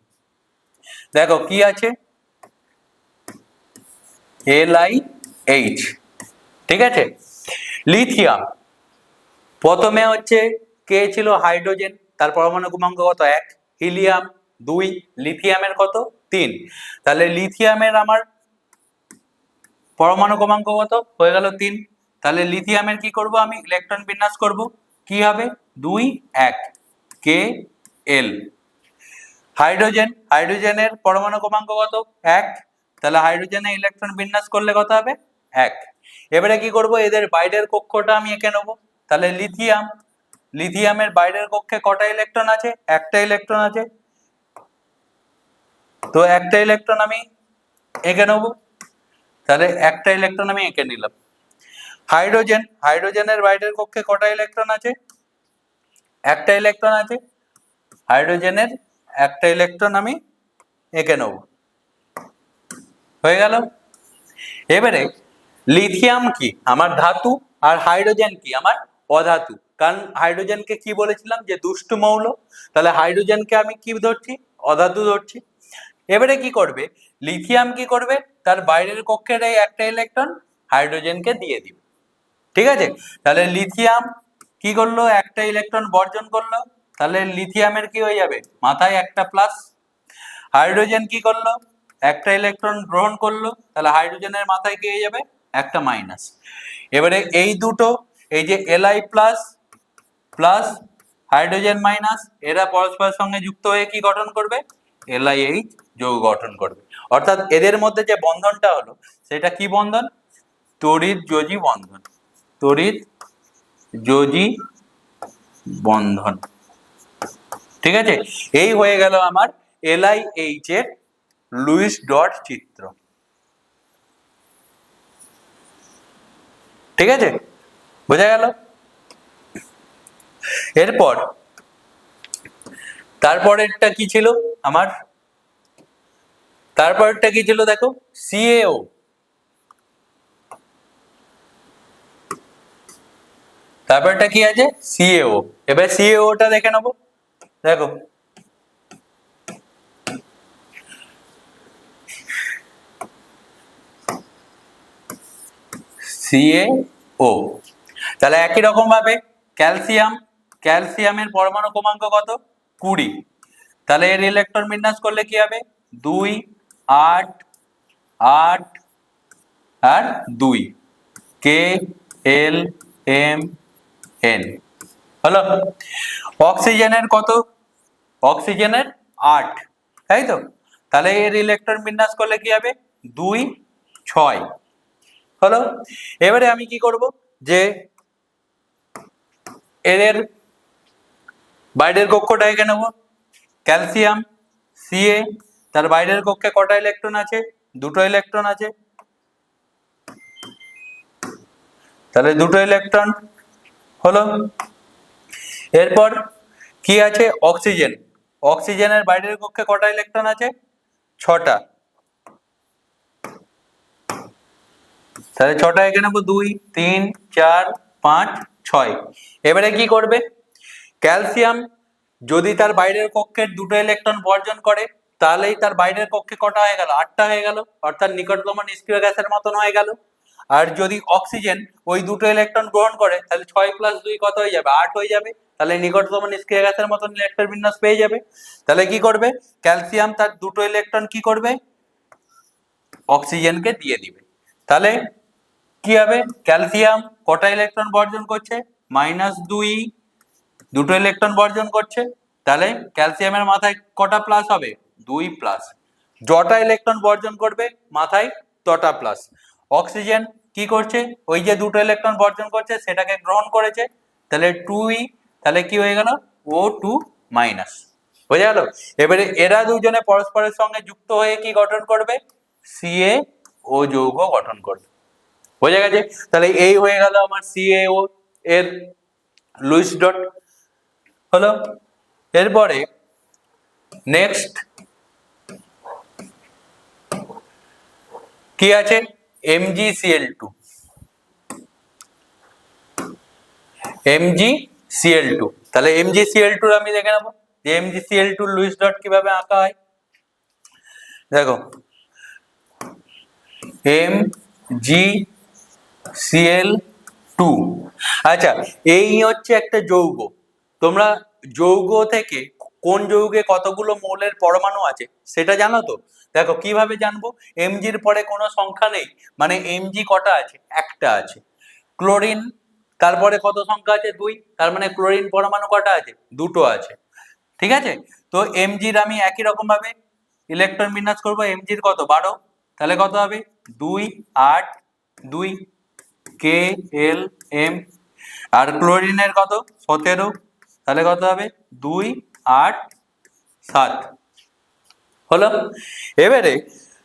দেখো কি আছে, LiH, ঠিক আছে। লিথিয়াম প্রথমে হচ্ছে কে ছিল, হাইড্রোজেন, তার পরমাণু ক্রমাঙ্ক কত, 1। হিলিয়াম 2, লিথিয়ামের কত, 3। তাহলে লিথিয়ামের আমার পরমাণু ক্রমাঙ্ক কত হয়ে গেল, 3। তাহলে লিথিয়ামের কি করব, আমি ইলেকট্রন বিন্যাস করব, কি হবে, 2 1 Kl। হাইড্রোজেনের পরমাণু ক্রমাঙ্ক কত, 1। তাহলে হাইড্রোজেনে ইলেকট্রন বিন্যাস করলে কত হবে, 1। এবারে কি করব, এদের বাইরের কক্ষটা আমি এঁকে নেব। তাহলে লিথিয়ামের বাইরের কক্ষে কটা ইলেকট্রন আছে, একটা ইলেকট্রন আছে, তো একটা ইলেকট্রন আমি এঁকে নেব। তাহলে একটা ইলেকট্রন আমি এঁকে নিলাম। হাইড্রোজেনের বাইরের কক্ষে কটা ইলেকট্রন আছে, একটা ইলেকট্রন আছে, হাইড্রোজেনের একটা ইলেকট্রন আমি এঁকে নেব। হয়ে গেল? এবারে লিথিয়াম কি আমার ধাতু, আর হাইড্রোজেন কি আমার অধাতু। কারণ হাইড্রোজেনকে কি বলেছিলাম, যে দুষ্টু মৌল, তাহলে হাইড্রোজেনকে আমি কি ধরছি, অধাতু ধরছি। এবারে কি করবে, লিথিয়াম কি করবে, তার বাইরের কক্ষের এই একটা ইলেকট্রন হাইড্রোজেনকে দিয়ে দিবে। ঠিক আছে? তাহলে লিথিয়াম কি করলো, একটা ইলেকট্রন বর্জন করলো, তাহলে লিথিয়ামের কি হয়ে যাবে, মাথায় একটা প্লাস। হাইড্রোজেন কি করলো, একটা ইলেকট্রন গ্রহণ করলো, তাহলে হাইড্রোজেনের মাথায় কি হয়ে যাবে, একটা মাইনাস। এবারে এই দুটো, এই যে Li plus plus hydrogen minus, এরা পরস্পরের সঙ্গে যুক্ত হয়ে কি গঠন করবে, LiH যৌগ গঠন করবে। অর্থাৎ এদের মধ্যে যে বন্ধনটা হলো সেটা কি বন্ধন, তড়িৎ যোজী বন্ধন। তড়িৎ যোজী বন্ধন। ঠিক আছে? এই হয়ে গেল আমার LiH এর লুইস ডট চিত্র। ঠিক আছে? বোঝা গেল? এরপর তারপরেরটা কি ছিল আমার, তারপরেরটা কি ছিল দেখো, CaO। তারপরটা কি আছে, CaO। এবার CaO টা দেখে নেবো। দেখো CaO, তাহলে একই রকম ভাবে ক্যালসিয়ামের পরমাণু ক্রমাঙ্ক কত, 20। তাহলে এর ইলেকট্রন বিন্যাস করলে কি হবে, 2 8 8 আর 2, KLMN। হলো। অক্সিজেনের কত? অক্সিজেনের 8, তাই তো? তাহলে এর ইলেকট্রন বিন্যাস করলে কি হবে? 2, 6 হলো। এবারে আমি কি করব, যে এর বাইরের কক্ষটা এঁকে নেব। ক্যালসিয়াম Ca, তার বাইরের কক্ষে কটা ইলেকট্রন আছে? দুটো ইলেকট্রন আছে, তাহলে দুটো ইলেকট্রন হলো। এরপর কি আছে? অক্সিজেন। অক্সিজেনের বাইরের কক্ষে কটা ইলেকট্রন আছে? 6টা, তাহলে 6টা এখানে নেবো, 2, 3, 4, 5, 6। এবারে কি করবে? ক্যালসিয়াম যদি তার বাইরের কক্ষের দুটো ইলেকট্রন বর্জন করে, তাহলেই তার বাইরের কক্ষে কটা হয়ে গেল? 8টা হয়ে গেল, অর্থাৎ নিকটতম নিষ্ক্রিয় গ্যাসের মতন হয়ে গেল। আর যদি অক্সিজেন ওই দুটো ইলেকট্রন গ্রহণ করে, তাহলে 6 + 2 কত হয়ে যাবে? 8 হয়ে যাবে, তাহলে নিকটতম নিষ্ক্রিয় গ্যাসের মতন ইলেকট্রন বিন্যাস পেয়ে যাবে। তাহলে কি করবে? ক্যালসিয়াম তার দুটো ইলেকট্রন কি করবে? অক্সিজেনকে দিয়ে দিবে। তাহলে কি হবে? ক্যালসিয়াম কটা ইলেকট্রন বর্জন করছে? -2, দুটো ইলেকট্রন বর্জন করছে। তাহলে ক্যালসিয়ামের মাথায় কটা প্লাস হবে? 2 প্লাস। যটা ইলেকট্রন বর্জন করবে মাথায় তটা প্লাস। অক্সিজেন কি করছে? ওই যে দুটো ইলেকট্রন বর্জন করছে সেটাকে গ্রহণ করেছে, তাহলে 2, তাহলে কি হয়ে গেল? O2 minus. বোঝা গেল? এবারে এরা দুজনে পরস্পরের সঙ্গে যুক্ত হয়ে কি গঠন করবে? CaO যৌগ গঠন করবে। বোঝা গেছে? তাহলে এই হয়ে গেল আমার CaO এর লুইস ডট হলো। এরপরে নেক্সট কি আছে? MgCl2। MgCl2, তাহলে MgCl2 আমি দেখে নেবো যে MgCl2 লুইস ডট কিভাবে আঁকা হয়। দেখো, MgCl2, আচ্ছা এই হচ্ছে একটা যৌগ। তোমরা যৌগ থেকে কোন যৌগে কতগুলো মৌলের পরমাণু আছে সেটা জানো তো? দেখো কিভাবে জানবো? Mgর পরে কোনো সংখ্যা নেই, মানে Mg কটা আছে? একটা আছে। ক্লোরিন, তারপরে কত সংখ্যা আছে? 2, তার মানে ক্লোরিন পরমাণু কটা আছে? দুটো আছে। ঠিক আছে? তো Mgর আমি একই রকম ভাবে ইলেকট্রন বিন্যাস করবো। Mgর কত? 12, তাহলে কত হবে? 2, 8, 2 KLM। আর ক্লোরিনের কত? 17, তাহলে কত হবে? 2, 8, 7 হলো। এবারে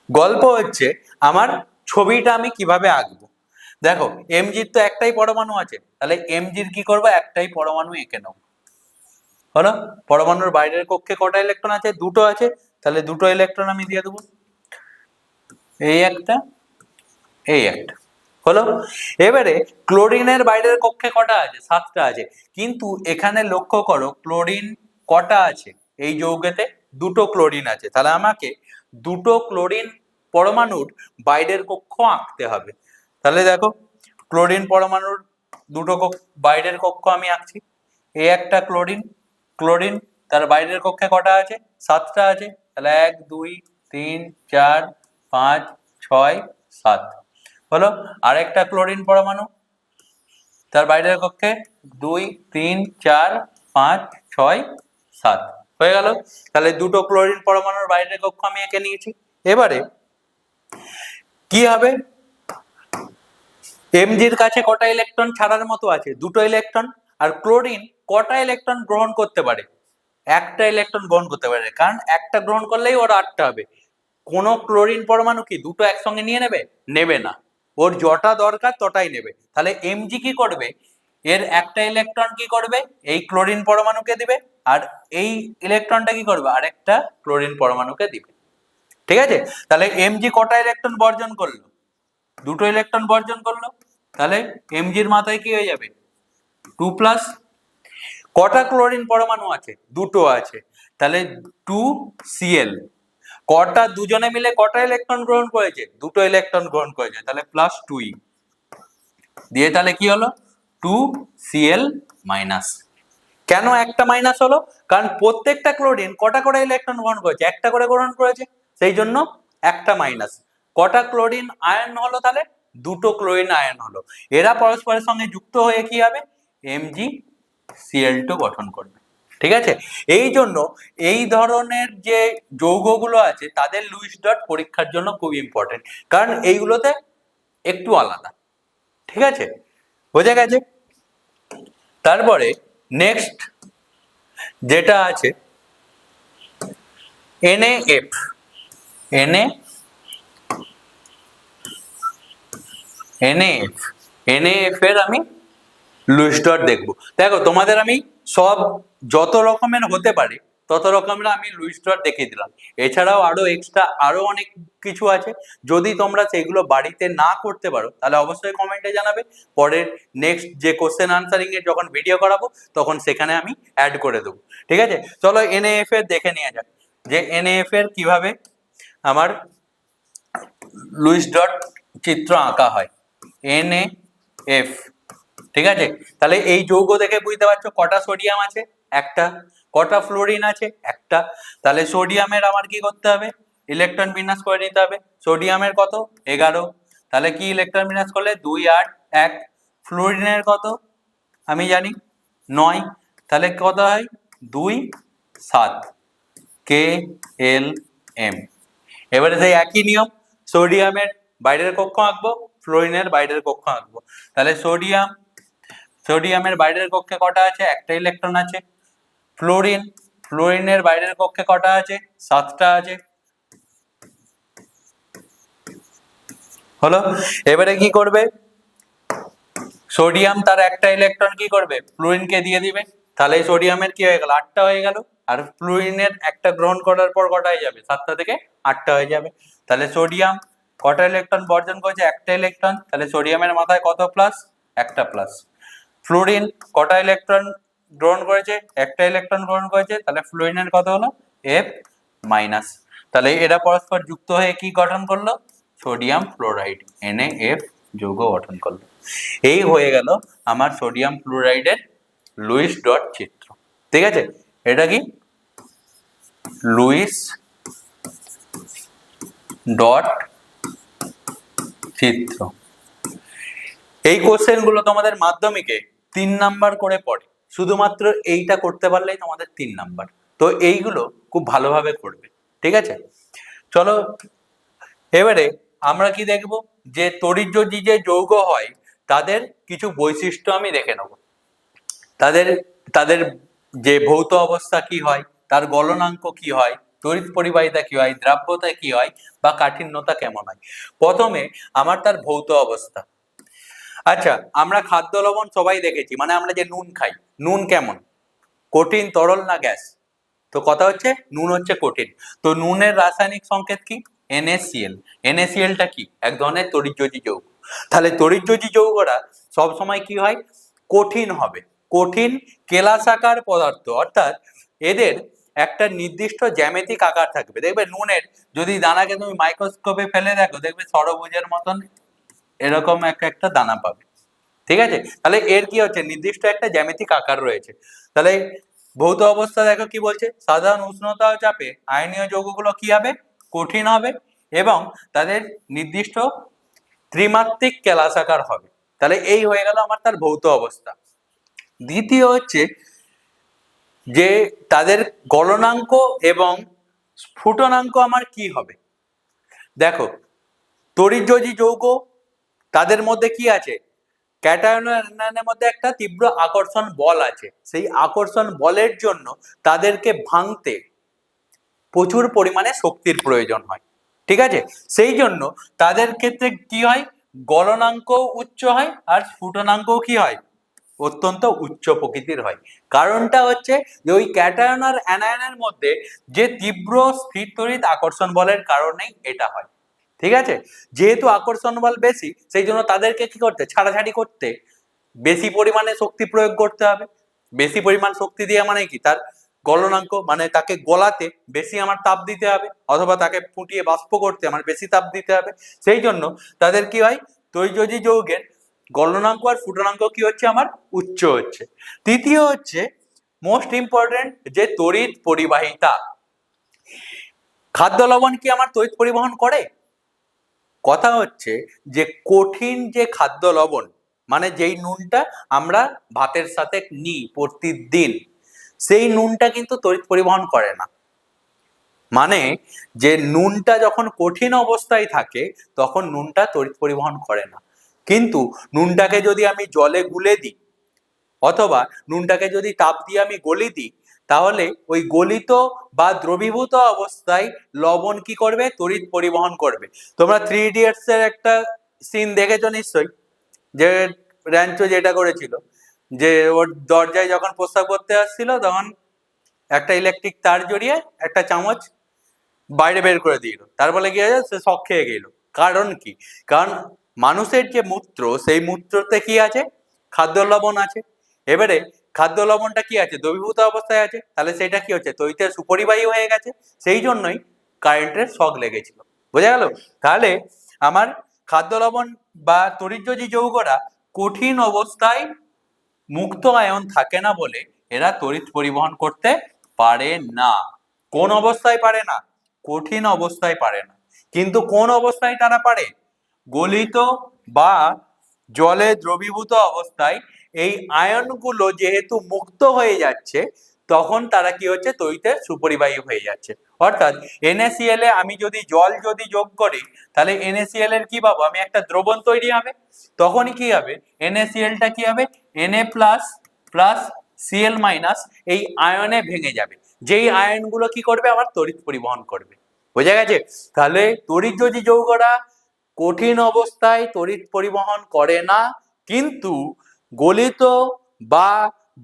গল্প হচ্ছে আমার ছবিটা আমি কিভাবে আঁকবো। দেখো Mgর তো একটাই পরমাণু আছে, তাহলে Mgর কি করবো? একটাই পরমাণু এঁকে নেবো। হলো। পরমাণুর বাইরের কক্ষে কটা ইলেকট্রন আছে? দুটো আছে, তাহলে দুটো ইলেকট্রন আমি দিয়ে দেবো, এই একটা, এই একটা হলো। এবারে ক্লোরিনের বাইরের কক্ষে কটা আছে? 7টা আছে, কিন্তু এখানে লক্ষ্য করো ক্লোরিন কটা আছে? এই যৌগেতে দুটো ক্লোরিন আছে, তাহলে আমাকে দুটো ক্লোরিন পরমাণুর বাইরের কক্ষ আঁকতে হবে। তাহলে দেখো ক্লোরিন পরমাণুর দুটো বাইরের কক্ষ আমি আঁকছি। এই একটা ক্লোরিন, ক্লোরিন তার বাইরের কক্ষে কটা আছে? 7টা আছে, তাহলে 1, 2, 3, 4, 5, 6, 7 হলো। আরেকটা ক্লোরিন পরমাণু, তার বাইরের কক্ষে 2, 3, 4, 5, 6, 7 হয়ে গেল। তাহলে দুটো ক্লোরিন পরমাণুর বাইরের কক্ষ আমি এঁকে নিয়েছি। এবারে কি হবে? Mgর কাছে কটা ইলেকট্রন ছাড়ার মতো আছে? দুটো ইলেকট্রন। আর ক্লোরিন কটা ইলেকট্রন গ্রহণ করতে পারে? একটা ইলেকট্রন গ্রহণ করতে পারে, কারণ একটা গ্রহণ করলেই ওর 8টা হবে। কোন ক্লোরিন পরমাণু কি দুটো একসঙ্গে নিয়ে নেবে? নেবে না, ওর যটা দরকার তটাই নেবে। তাহলে Mg কি করবে? এর একটা ইলেকট্রন কি করবে? এই ক্লোরিন পরমাণুকে দিবে, আর এই ইলেকট্রনটা কি করবে? আরেকটা ক্লোরিন পরমাণুকে দিবে। ঠিক আছে? তাহলে Mg কটা ইলেকট্রন বর্জন করলো? দুটো ইলেকট্রন বর্জন করলো, তাহলে Mgর মাথায় কি হয়ে যাবে? 2 প্লাস। কটা ক্লোরিন পরমাণু আছে? দুটো আছে, তাহলে 2Cl। কটা দুজনে মিলে কটা ইলেকট্রন গ্রহণ করেছে? দুটো ইলেকট্রন গ্রহণ করেছে, তাহলে +2e দিয়ে তাহলে কি হলো? 2Cl minus. কেন একটা মাইনাস হলো? কারণ প্রত্যেকটা ক্লোরিন কটা করে ইলেকট্রন গ্রহণ করেছে? একটা করে গ্রহণ করেছে, সেই জন্য একটা মাইনাস। কটা ক্লোরিন আয়ন হলো তাহলে? দুটো ক্লোরিন আয়ন হলো। এরা পরস্পরের সঙ্গে যুক্ত হয়ে কি হবে? Mg Cl2 গঠন করবে। ঠিক আছে, এই জন্য এই ধরনের যে যৌগগুলো আছে তাদের লুইস ডট পরীক্ষার জন্য খুব ইম্পর্টেন্ট, কারণ এইগুলোতে একটু আলাদা। ঠিক আছে, বোঝা গেছে? তারপরে নেক্সট যেটা আছে NaF। NaF এর আমি লুইস ডট দেখবো। দেখো তোমাদের আমি সব যত রকমের হতে পারে তত রকমের আমি লুইস ডট দেখিয়ে দিলাম। এছাড়াও আরো এক্সট্রা আরো অনেক কিছু আছে, যদি তোমরা সেগুলো বাড়িতে না করতে পারো তাহলে অবশ্যই কমেন্টে জানাবে। পরের নেক্সট যে কোশ্চেন আনসারিং এর যখন ভিডিও করাবো তখন সেখানে আমি অ্যাড করে দেবো। ঠিক আছে, চলো NaF এর দেখে নেওয়া যাক যে NaF এর কিভাবে আমার লুইস ডট চিত্র আঁকা হয়। NaF, ঠিক আছে, তাহলে এই যৌগ দেখে বুঝতে পারছো কটা সোডিয়াম আছে, একটা। কটা ফ্লোরিন আছে, একটা। তাহলে সোডিয়ামের আমার কি করতে হবে, ইলেকট্রন বিন্যাস করে নিতে হবে। সোডিয়ামের কত, 11। তাহলে কি ইলেকট্রন বিন্যাস করলে 2 8 1। ফ্লোরিনের কত আমি জানি 9, তাহলে কত হয় 2 7 KLM। এবারে সেই একই নিয়ম, সোডিয়ামের বাইরের কক্ষ আঁকবো, ফ্লোরিনের বাইরের কক্ষ আঁকবো। তাহলে সোডিয়ামের বাইরের কক্ষে কটা আছে, একটা ইলেকট্রন আছে। ফ্লোরিনের বাইরের কক্ষে কটা আছে, 7টা আছে। হলো, এবারে কি করবে, সোডিয়াম তার একটা ইলেকট্রন কি করবে, ফ্লোরিনকে দিয়ে দিবে। তাহলে সোডিয়ামের কি হয়ে গেল, 8টা হয়ে গেল। আর ফ্লোরিনের একটা গ্রহণ করার পর কটা হয়ে যাবে, 7টা থেকে 8টা হয়ে যাবে। তাহলে সোডিয়াম কটা ইলেকট্রন বর্জন করেছে, একটা ইলেকট্রন। তাহলে সোডিয়ামের মাথায় কত প্লাস, একটা প্লাস। ফ্লোরিন কটা ইলেকট্রন গ্রহণ করেছে, একটা ইলেকট্রন গ্রহণ করেছে। তাহলে ফ্লোরিনের কত হলো, F মাইনাস। তাহলে এরা পরস্পর যুক্ত হয়ে কি গঠন করলো, সোডিয়াম ফ্লোরাইড, NaF যৌগ গঠন করলো। এই হয়ে গেল আমার সোডিয়াম ফ্লোরাইডের লুইস ডট চিত্র। ঠিক আছে, এটা কি লুইস ডট চিত্র। এই কোশ্চেন গুলো তোমাদের মাধ্যমিকে 3 নাম্বার করে পড়ে, শুধুমাত্র এইটা করতে পারলেই তোমাদের 3 নাম্বার। তো এইগুলো খুব ভালোভাবে করবে। ঠিক আছে, চলো এবারে আমরা কি দেখব, যে তড়িৎযোজী যে যৌগ হয় তাদের কিছু বৈশিষ্ট্য আমি দেখে নেব। তাদের তাদের যে ভৌত অবস্থা কি হয়, তার গলনাঙ্ক কি হয়, তড়িৎ পরিবাহিতা কি হয়, দ্রাব্যতা কি হয়, বা কাঠিন্যতা কেমন হয়। প্রথমে আমার তার ভৌত অবস্থা। আচ্ছা, আমরা খাদ্য লবণ সবাই দেখেছি, মানে আমরা যে নুন খাই, নুন কেমন, কঠিন, তরল না গ্যাস? তো কথা হচ্ছে নুন হচ্ছে কঠিন। তো নুনের রাসায়নিক সংকেত কি, NaCl। NaClটা কি, এক ধরনের তড়িৎযোজী যৌগ। তাহলে তড়িৎযোজী যৌগরা সব সময় কি হয়, কঠিন হবে। কঠিন কেলাসাকার পদার্থ, অর্থাৎ এদের একটা নির্দিষ্ট জ্যামিতিক আকার থাকবে। দেখবে নুনের যদি দানাকে তুমি মাইক্রোস্কোপে ফেলে দেখো, দেখবে ষড়ভুজের মতন এরকম একটা দানা পাবে। ঠিক আছে, তাহলে এর কি হচ্ছে, নির্দিষ্ট একটা জ্যামিতিক আকার রয়েছে। তাহলে ভৌত অবস্থা দেখো কি বলছে, সাধারণ উষ্ণতা ও চাপে আয়নীয় যৌগগুলো কি হবে, কঠিন হবে এবং তাদের নির্দিষ্ট ত্রিমাত্রিক কেলাসাকার হবে। তাহলে এই হয়ে গেল আমার তার ভৌত অবস্থা। দ্বিতীয় হচ্ছে যে তাদের গলনাঙ্ক এবং স্ফুটনাঙ্ক আমার কি হবে। দেখো তড়িৎযোজী যৌগ, তাদের মধ্যে কি আছে, ক্যাটায়ন ও অ্যানায়নের মধ্যে একটা তীব্র আকর্ষণ বল আছে। সেই আকর্ষণ বলের জন্য তাদেরকে ভাঙতে প্রচুর পরিমাণে শক্তির প্রয়োজন হয়। ঠিক আছে, সেই জন্য তাদের ক্ষেত্রে কি হয়, গলনাঙ্ক উচ্চ হয় আর স্ফুটনাঙ্কও কি হয়, অত্যন্ত উচ্চ প্রকৃতির হয়। কারণটা হচ্ছে যে ওই ক্যাটায়ন আর অ্যানায়নের মধ্যে যে তীব্র স্থির তড়িৎ আকর্ষণ বলের কারণেই এটা হয়। ঠিক আছে, যেহেতু আকর্ষণ বল বেশি, সেই জন্য তাদেরকে কি করতে, ছাড়াছাড়ি করতে বেশি পরিমাণে শক্তি প্রয়োগ করতে হবে। বেশি পরিমাণ শক্তি দিয়ে মানে কি, তার গলনাঙ্ক মানে তাকে গলাতে বেশি আমার তাপ দিতে হবে, অথবা তাকে ফুটিয়ে বাষ্প করতে আমার বেশি তাপ দিতে হবে। সেই জন্য তাদের কি হয়, তৈজোজী যৌগের গলনাঙ্ক আর ফুটনাঙ্ক কি হচ্ছে, আমার উচ্চ হচ্ছে। তৃতীয় হচ্ছে মোস্ট ইম্পর্টেন্ট, যে তড়িৎ পরিবাহিতা। খাদ্য লবণ কি আমার তড়িৎ পরিবহন করে? কথা হচ্ছে যে কঠিন যে খাদ্য লবণ, মানে যেই নুনটা আমরা ভাতের সাথে নিই প্রতিদিন, সেই নুনটা কিন্তু তড়িৎ পরিবহন করে না। মানে যে নুনটা যখন কঠিন অবস্থায় থাকে তখন নুনটা তড়িৎ পরিবহন করে না, কিন্তু নুনটাকে যদি আমি জলে গুলে দিই অথবা নুনটাকে যদি তাপ দিয়ে আমি গলি দিই, তাহলে ওই গলিত বা দ্রবীভূত অবস্থায় লবণ কি করবে? তড়িৎ পরিবহন করবে। তোমরা 3 ইডিয়টস এর একটা সিন দেখেছো নিশ্চয়ই, যে র্যাঞ্চো যেটা করেছিল, যে ওর দরজায় যখন প্রস্রাব করতে আসছিল তখন একটা ইলেকট্রিক তার জড়িয়ে একটা চামচ বাইরে বের করে দিল, তার ফলে কি হয়েছে? সে শক খেয়ে গেল। কারণ কি? কারণ মানুষের যে মূত্র, সেই মূত্রতে কি আছে? খাদ্য লবণ আছে। এবারে খাদ্য লবণটা কি আছে? দ্রবীভূত অবস্থায় আছে, তাহলে সেটা কি হচ্ছে? তড়িতের সুপরিবাহী হয়ে গেছে, সেই জন্যই কারেন্টের শক লেগেছিল। বোঝা গেল? তাহলে আমার খাদ্য লবণ বা তড়িৎযোজী যৌগরা কঠিন অবস্থায় মুক্ত আয়ন থাকে না বলে এরা তড়িৎ পরিবহন করতে পারে না। কোন অবস্থায় পারে না? কঠিন অবস্থায় পারে না। কিন্তু কোন অবস্থায় তারা পারে? গলিত বা জলে দ্রবীভূত অবস্থায় এই আয়নগুলো যেহেতু মুক্ত হয়ে যাচ্ছে, তখন তারা কি হচ্ছে? তড়িতের সুপরিবাহী হয়ে যাচ্ছে। অর্থাৎ NaCl এ আমি যদি জল যোগ করি, তাহলে NaCl এর কি পাবো? আমি একটা দ্রবণ তৈরি হবে, তখনই কি হবে? NaCl টা কি হবে? Na plus plus Cl minus এই আয়নে ভেঙে যাবে, যেই আয়নগুলো কি করবে? আবার তড়িৎ পরিবহন করবে। বোঝা গেছে? তাহলে তড়িৎযোজী যৌগরা কঠিন অবস্থায় তড়িৎ পরিবহন করে না, কিন্তু গলিত বা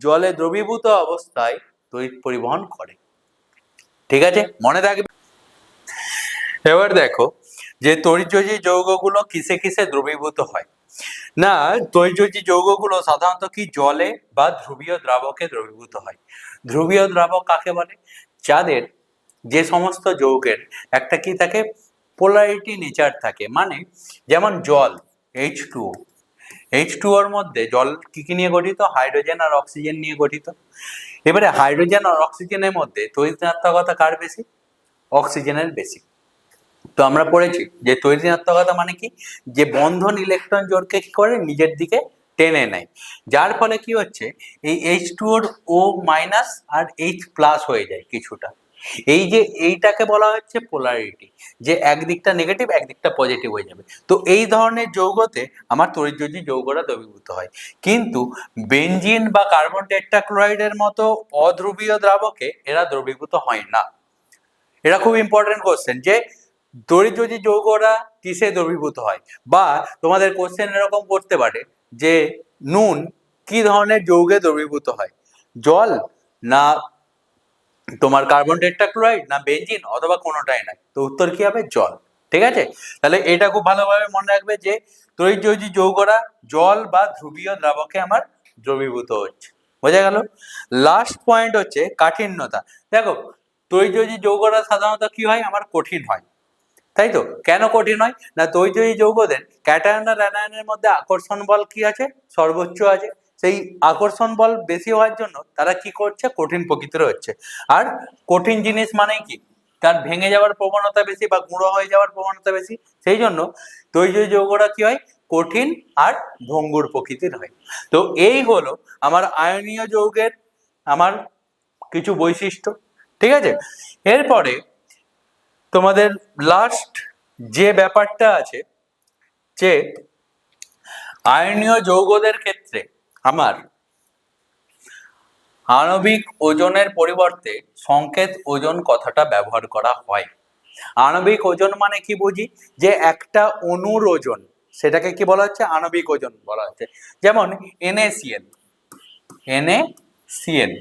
জলে দ্রবীভূত অবস্থায় তড়িৎ পরিবহন করে। ঠিক আছে, মনে রাখবে। এবার দেখো যে তড়িৎযোজী যৌগগুলো কিসে কিসে দ্রবীভূত হয়। না, তড়িৎযোজী যৌগগুলো সাধারণত কি জলে বা ধ্রুবীয় দ্রাবকে দ্রবীভূত হয়। ধ্রুবীয় দ্রাবক কাকে বলে? যাদের যে সমস্ত যৌগের একটা কি থাকে? পোলারিটি নেচার থাকে। মানে যেমন জল H2O, H2O এর মধ্যে জল কি কি নিয়ে গঠিত? হাইড্রোজেন আর অক্সিজেন নিয়ে গঠিত। এবারে হাইড্রোজেন আর অক্সিজেনের মধ্যে তড়িৎ ঋণাত্মকতা কার বেশি? অক্সিজেনের বেশি। তো আমরা পড়েছি যে তড়িৎ ঋণাত্মকতা মানে কি? যে বন্ধন ইলেকট্রন জোড়কে কি করে? নিজের দিকে টেনে নেয়, যার ফলে কি হচ্ছে? এই H2O O মাইনাস আর H প্লাস হয়ে যায় কিছুটা। এই যে এইটাকে বলা হচ্ছে পোলারিটি, যে একদিকটা নেগেটিভ একদিকটা পজিটিভ হয়ে যাবে। তো এই ধরনের যৌগতে আমার তড়িৎযোজী যৌগরা দ্রবীভূত হয়, কিন্তু বেনজিন বা কার্বন টেট্রাক্লোরাইডের মতো অধ্রুবীয় দ্রাবকে এরা দ্রবীভূত হয় না। এটা খুব ইম্পর্টেন্ট কোশ্চেন, যে তড়িৎযোজী যৌগরা কিসে দ্রবীভূত হয়। বা তোমাদের কোশ্চেন এরকম করতে পারে যে নুন কি ধরনের যৌগে দ্রবীভূত হয়? জল, না তোমার কার্বন টেট্রাক্লোরাইড, না বেনজিন, অথবা কোনোটাই নাই। তো উত্তর কি হবে? জল। ঠিক আছে, তাহলে এটা খুব ভালোভাবে মনে রাখবে যে তড়িৎযোজী যৌগরা জল বা ধ্রুবীয় দ্রাবকে আমার দ্রবীভূত হচ্ছে। বোঝা গেল? লাস্ট পয়েন্ট হচ্ছে কাঠিন্যতা। দেখো তড়িৎযোজী যৌগরা সাধারণত কি হয়? আমার কঠিন হয়, তাই তো? কেন কঠিন হয়? না, তড়িৎযোজী যৌগদের ক্যাটায়ন আর অ্যানায়নের মধ্যে আকর্ষণ বল কি আছে? সর্বোচ্চ আছে। সেই আকর্ষণ বল বেশি হওয়ার জন্য তারা কি করছে? কঠিন প্রকৃতির হচ্ছে। আর কঠিন জিনিস মানেই কি? তার ভেঙে যাওয়ার প্রবণতা বেশি বা গুঁড়ো হয়ে যাওয়ার প্রবণতা বেশি। সেই জন্য তড়িৎযোজী যৌগরা কি হয়? কঠিন আর ভঙ্গুর প্রকৃতির হয়। তো এই হলো আমার আয়নীয় যৌগের আমার কিছু বৈশিষ্ট্য। ঠিক আছে, এরপরে তোমাদের লাস্ট যে ব্যাপারটা আছে, যে আয়নীয় যৌগদের ক্ষেত্রে আমার আণবিক ওজনের পরিবর্তে সংকেত ওজন কথাটা ব্যবহার করা হয়। আণবিক ওজন মানে কি বুঝি? যে একটা অণুর ওজন, সেটাকে কি বলা হচ্ছে? আণবিক ওজন বলা হচ্ছে। যেমন NaCl, NaCl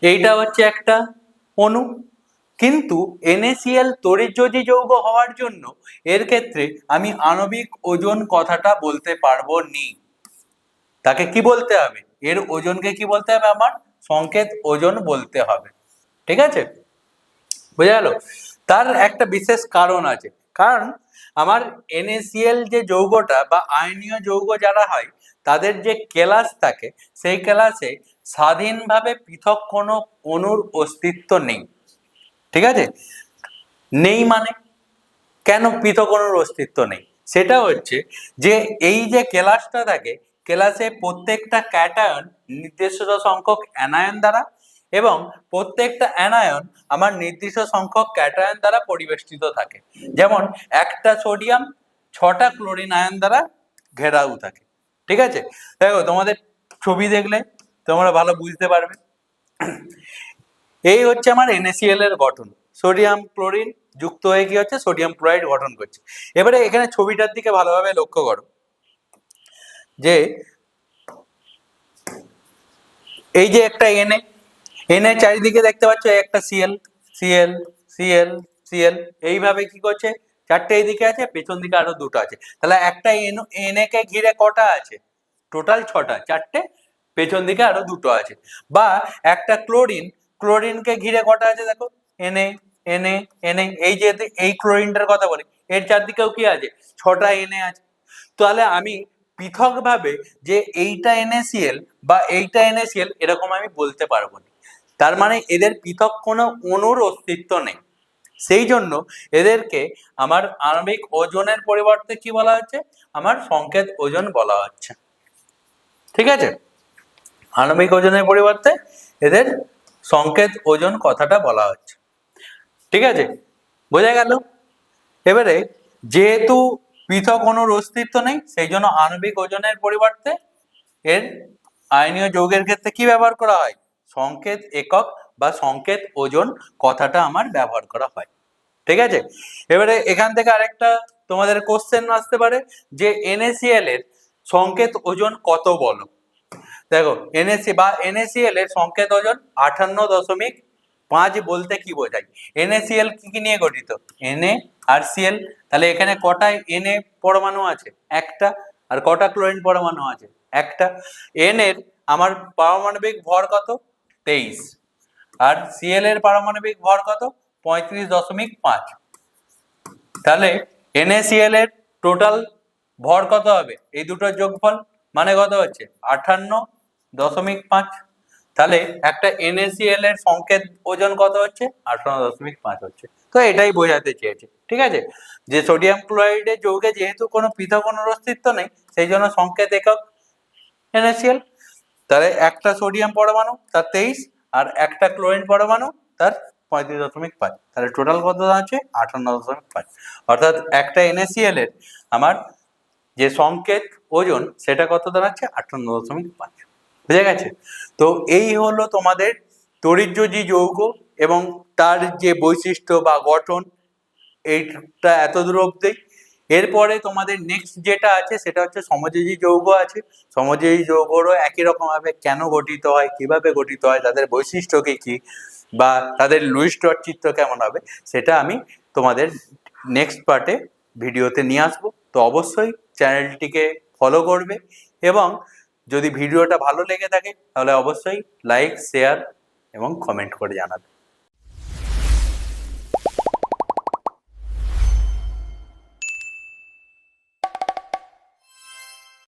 এইটা হচ্ছে একটা অণু, কিন্তু NaCl তড়িৎযোজী যৌগ হওয়ার জন্য এর ক্ষেত্রে আমি আণবিক ওজন কথাটা বলতে পারবো নি। তাকে কি বলতে হবে? এর ওজনকে কি বলতে হবে? আমার সংকেত ওজন বলতে হবে। ঠিক আছে, বোঝা গেল? তার একটা বিশেষ কারণ আছে। কারণ আমার NaCl যে যৌগটা বা আয়নীয় যৌগ যারা হয়, তাদের যে কেলাস থাকে, সেই কেলাসে স্বাধীনভাবে পৃথক কোনো অণুর অস্তিত্ব নেই। ঠিক আছে, নেই মানে কেন পৃথক অণুর অস্তিত্ব নেই? সেটা হচ্ছে যে এই যে কেলাসটা থাকে, ক্লাসে প্রত্যেকটা ক্যাটায়ন নির্দিষ্ট সংখ্যক অ্যানায়ন দ্বারা এবং প্রত্যেকটা অ্যানায়ন আমার নির্দিষ্ট সংখ্যক ক্যাটায়ন দ্বারা পরিবেষ্টিত থাকে। যেমন একটা সোডিয়াম 6টা ক্লোরিন আয়ন দ্বারা ঘেরাও থাকে। ঠিক আছে, দেখো তোমাদের ছবি দেখলে তোমরা ভালো বুঝতে পারবে। এই হচ্ছে আমার NaCl এর গঠন, সোডিয়াম ক্লোরিন যুক্ত হয়ে কি হচ্ছে সোডিয়াম ক্লোরাইড গঠন করছে। এবারে এখানে ছবিটার দিকে ভালোভাবে লক্ষ্য করো যে এই যে একটা Na চারিদিকে দেখতে পাচ্ছ একটা Cl Cl Cl Cl এইভাবে কি করছে, চারটে এইদিকে আছে, পেছন দিকে আরো দুটো আছে, তাহলে একটা Na কে ঘিরে কটা আছে, টোটাল 6টা, চারটে, পেছন দিকে আরো দুটো আছে। বা একটা ক্লোরিনকে ঘিরে কটা আছে দেখো, Na Na Na, এই যে এই ক্লোরিনটার কথা বলি, এর চারদিকেও কি আছে, 6টা Na আছে। তাহলে আমি পৃথকভাবে যে এইটা NaCl বা এইটা NaCl এরকম আমি বলতে পারবো না, তার মানে এদের পৃথক কোনো অণুর অস্তিত্ব নেই। সেই জন্য এদেরকে আমার আণবিক ওজনের পরিবর্তে কি বলা হচ্ছে, আমার সংকেত ওজন বলা হচ্ছে। ঠিক আছে, আণবিক ওজনের পরিবর্তে এদের সংকেত ওজন কথাটা বলা হচ্ছে। ঠিক আছে, বোঝা গেল? এবারে যেহেতু পৃথক অণুর অস্তিত্ব নেই, সেই জন্য আণবিক ওজনের পরিবর্তে এর আয়নীয় যৌগের ক্ষেত্রে কি ব্যবহার করা হয়, সংকেত একক বা সংকেত ওজন কথাটা আমার ব্যবহার করা হয়। ঠিক আছে, এবারে এখান থেকে আরেকটা তোমাদের কোশ্চেন আসতে পারে যে NaCl এর সংকেত ওজন কত বলো। দেখো NaCl এর সংকেত ওজন 58.5 বলতে কি বোঝায়, NaCl কি কি নিয়ে গঠিত, Na আর Cl, তাহলে এখানে কটা Na পরমাণু আছে, একটা, আর কটা ক্লোরিন পরমাণু আছে, একটা। N এর আমার পারমাণবিক ভর কত, 23, আর Cl এর পারমাণবিক ভর কত, 35.5। তাহলে NaCl এর টোটাল ভর কত হবে, এই দুটোর যোগফল মানে কত হচ্ছে 58.5। তাহলে একটা NaCl এর সংকেত ওজন কত হচ্ছে, 58.5 হচ্ছে। তো এটাই বোঝাতে চেয়েছে। ঠিক আছে, যে সোডিয়াম ক্লোরাইডের যৌগে যেহেতু কোনো পৃথক অণুর অস্তিত্ব নেই, সেই জন্য সংকেত একক NaCl। তাহলে একটা সোডিয়াম পরমাণু তার 23, আর একটা ক্লোরিন পরমাণু তার 35.5, তাহলে টোটাল কত আছে 58.5। অর্থাৎ একটা NaCl এর আমার যে সংকেত ওজন সেটা কত দাঁড়াচ্ছে 58.5। বুঝে গেছে? তো এই হলো তোমাদের তড়িৎযোজী যৌগ এবং তার যে বৈশিষ্ট্য বা গঠন, এইটা এত দূর অব্দি। এরপরে তোমাদের নেক্সট যেটা আছে সেটা হচ্ছে সমযোজী যৌগ আছে। সমযোজী যৌগরও একই রকম ভাবে কেন গঠিত হয়, কিভাবে গঠিত হয়, তাদের বৈশিষ্ট্য কি কি, বা তাদের লুইস ডট চিত্র কেমন হবে, সেটা আমি তোমাদের নেক্সট পার্টে ভিডিওতে নিয়ে আসবো। তো অবশ্যই চ্যানেলটিকে ফলো করবে এবং যদি ভিডিওটা ভালো লেগে থাকে তাহলে অবশ্যই লাইক, শেয়ার এবং কমেন্ট করে জানাবে।